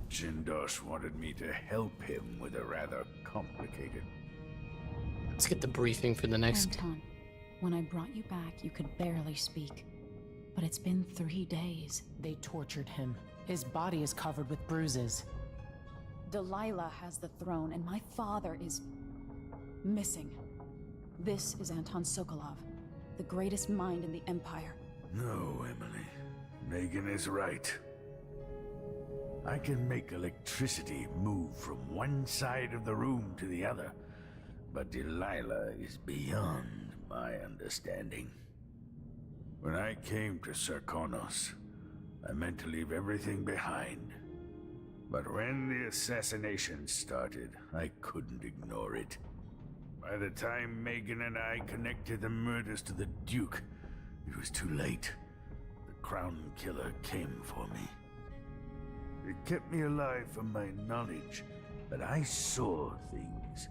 Speaker 10: Jindosh wanted me to help him with a rather complicated...
Speaker 1: Let's get the briefing for the next...
Speaker 2: Anton, when I brought you back, you could barely speak. But it's been 3 days.
Speaker 20: They tortured him. His body is covered with bruises.
Speaker 2: Delilah has the throne, and my father is... missing. This is Anton Sokolov, the greatest mind in the Empire.
Speaker 10: No, Emily. Megan is right. I can make electricity move from one side of the room to the other, but Delilah is beyond my understanding. When I came to Serkonos, I meant to leave everything behind. But when the assassination started, I couldn't ignore it. By the time Megan and I connected the murders to the Duke, it was too late. The Crown Killer came for me. It kept me alive from my knowledge, but I saw things.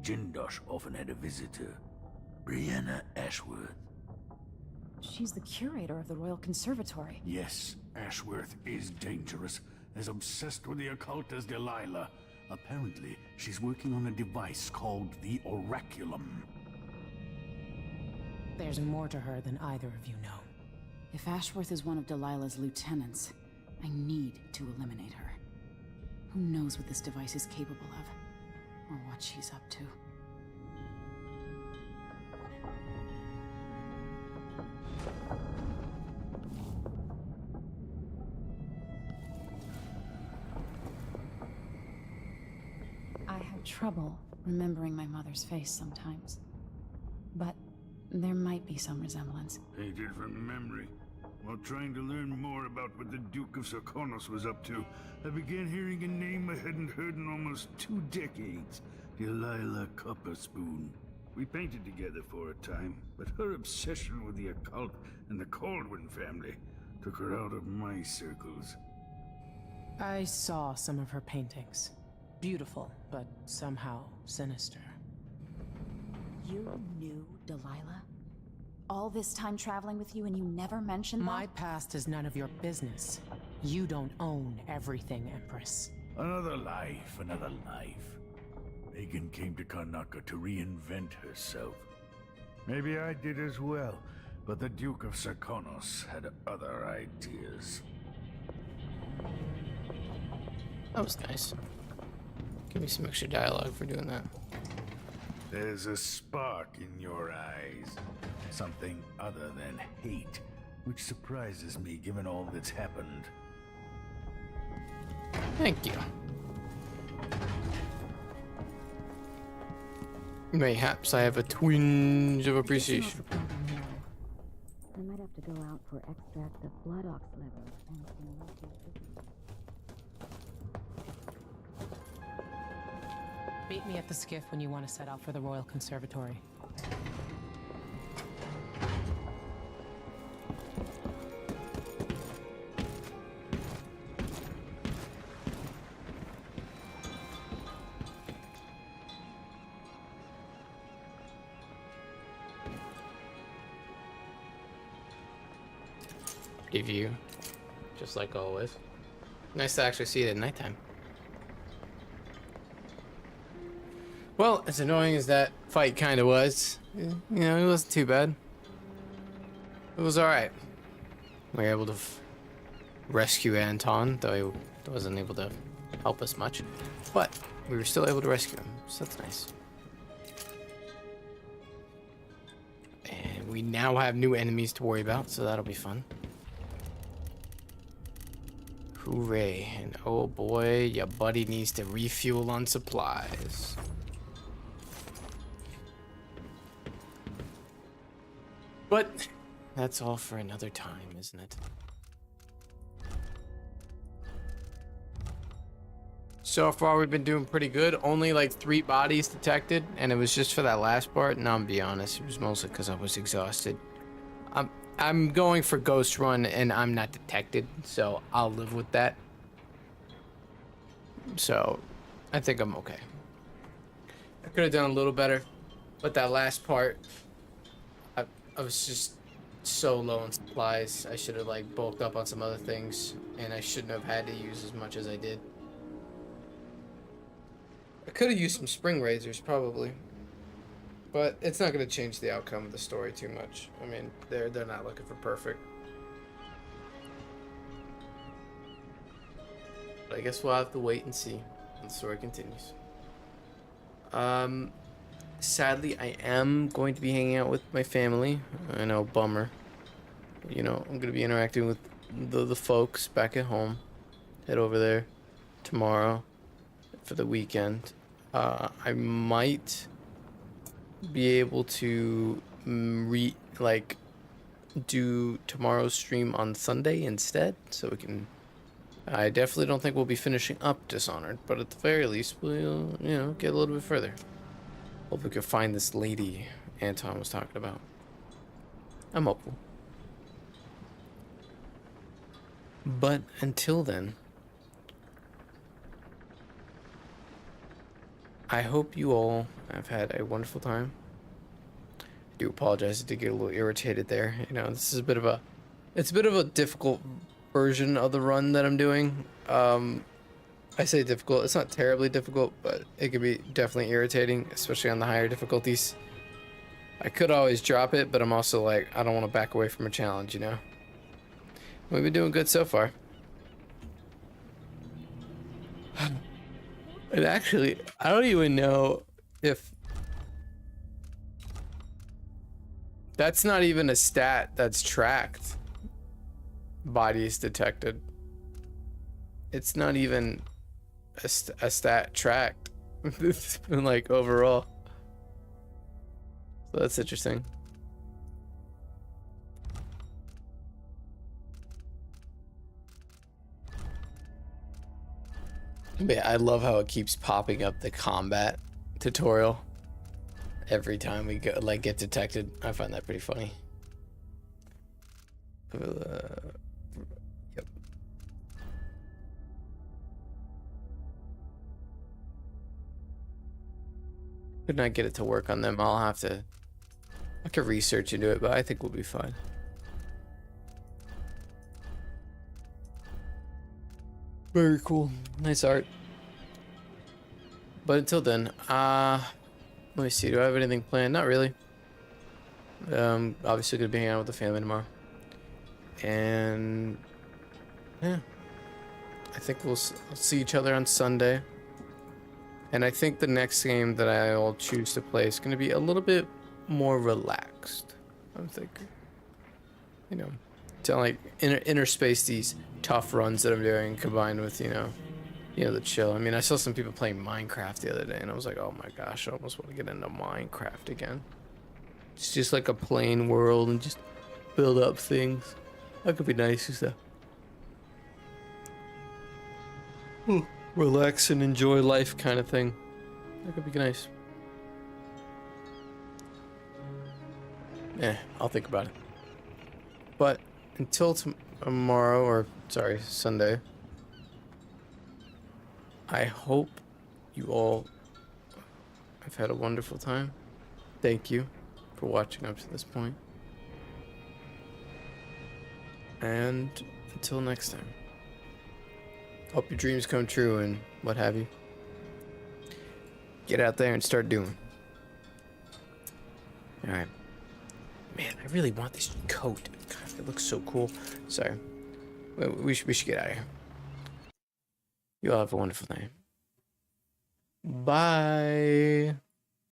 Speaker 10: Jindosh often had a visitor, Brianna Ashworth.
Speaker 2: She's the curator of the Royal Conservatory.
Speaker 10: Yes, Ashworth is dangerous, as obsessed with the occult as Delilah. Apparently, she's working on a device called the Oraculum.
Speaker 20: There's more to her than either of you know.
Speaker 2: If Ashworth is one of Delilah's lieutenants, I need to eliminate her. Who knows what this device is capable of, or what she's up to. I have trouble remembering my mother's face sometimes, but there might be some resemblance.
Speaker 10: Painted from memory. While trying to learn more about what the Duke of Sarkonos was up to, I began hearing a name I hadn't heard in almost 2 decades. Delilah Copperspoon. We painted together for a time, but her obsession with the occult and the Caldwin family took her out of my circles.
Speaker 20: I saw some of her paintings. Beautiful, but somehow sinister.
Speaker 2: You knew Delilah? All this time traveling with you and you never mentioned that?
Speaker 20: My past is none of your business. You don't own everything, Empress.
Speaker 10: Another life, another life. Megan came to Karnaca to reinvent herself. Maybe I did as well, but the Duke of Sarkonos had other ideas.
Speaker 1: That was nice. Give me some extra dialogue for doing that.
Speaker 10: There's a spark in your eyes. Something other than hate, which surprises me given all that's happened.
Speaker 1: Thank you. Mayhaps I have a twinge of appreciation.
Speaker 19: I might have to go out for extract of blood ox liver and
Speaker 20: Meet me at the skiff when you want to set out for the Royal Conservatory.
Speaker 1: Pretty view, just like always. Nice to actually see it at nighttime. Well, as annoying as that fight kind of was, you know, it wasn't too bad. It was alright. We were able to rescue Anton, though he wasn't able to help us much. But we were still able to rescue him, so that's nice. And we now have new enemies to worry about, so that'll be fun. Hooray. And oh boy, your buddy needs to refuel on supplies. But that's all for another time, isn't it? So far, we've been doing pretty good. Only like 3 bodies detected, and it was just for that last part. No, I'm gonna be honest, it was mostly because I was exhausted. I'm going for Ghost Run, and I'm not detected, so I'll live with that. So, I think I'm okay. I could have done a little better, but that last part, I was just so low on supplies. I should have like bulked up on some other things, and I shouldn't have had to use as much as I did. I could have used some spring razors probably, but it's not going to change the outcome of the story too much. I mean, they're not looking for perfect. But I guess we'll have to wait and see when the story continues. Sadly, I am going to be hanging out with my family. I know, bummer. You know, I'm going to be interacting with the folks back at home. Head over there tomorrow for the weekend. I might be able to do tomorrow's stream on Sunday instead, so we can I definitely don't think we'll be finishing up Dishonored, but at the very least, we'll, you know, get a little bit further. Hope we can find this lady Anton was talking about. I'm hopeful. But until then, I hope you all have had a wonderful time. I do apologize to get a little irritated there. You know, this is it's a bit of a difficult version of the run that I'm doing. I say difficult, it's not terribly difficult, but it can be definitely irritating, especially on the higher difficulties. I could always drop it, but I'm also like, I don't want to back away from a challenge, you know? We've been doing good so far. And actually, I don't even know if that's not even a stat that's tracked. Bodies detected. It's not even a stat tracked. It's been like overall. So that's interesting. But yeah, I love how it keeps popping up the combat tutorial every time we go, like, get detected. I find that pretty funny. Yep. Could not get it to work on them. I could research into it, but I think we'll be fine. Very cool. Nice art. But until then, let me see. Do I have anything planned? Not really. Obviously gonna be hanging out with the family tomorrow. And yeah, I think we'll see each other on Sunday. And I think the next game that I'll choose to play is gonna be a little bit more relaxed. I'm thinking, you know, to like interspace these tough runs that I'm doing combined with, you know, the chill. I mean, I saw some people playing Minecraft the other day and I was like, oh my gosh, I almost want to get into Minecraft again. It's just like a plain world and just build up things. That could be nice and stuff. Relax and enjoy life kind of thing. That could be nice. I'll think about it. But until tomorrow, or sorry, Sunday, I hope you all have had a wonderful time. Thank you for watching up to this point. And until next time, hope your dreams come true and what have you. Get out there and start doing. Alright. Man, I really want this coat. God, it looks so cool. Sorry. We should get out of here. You all have a wonderful night. Bye.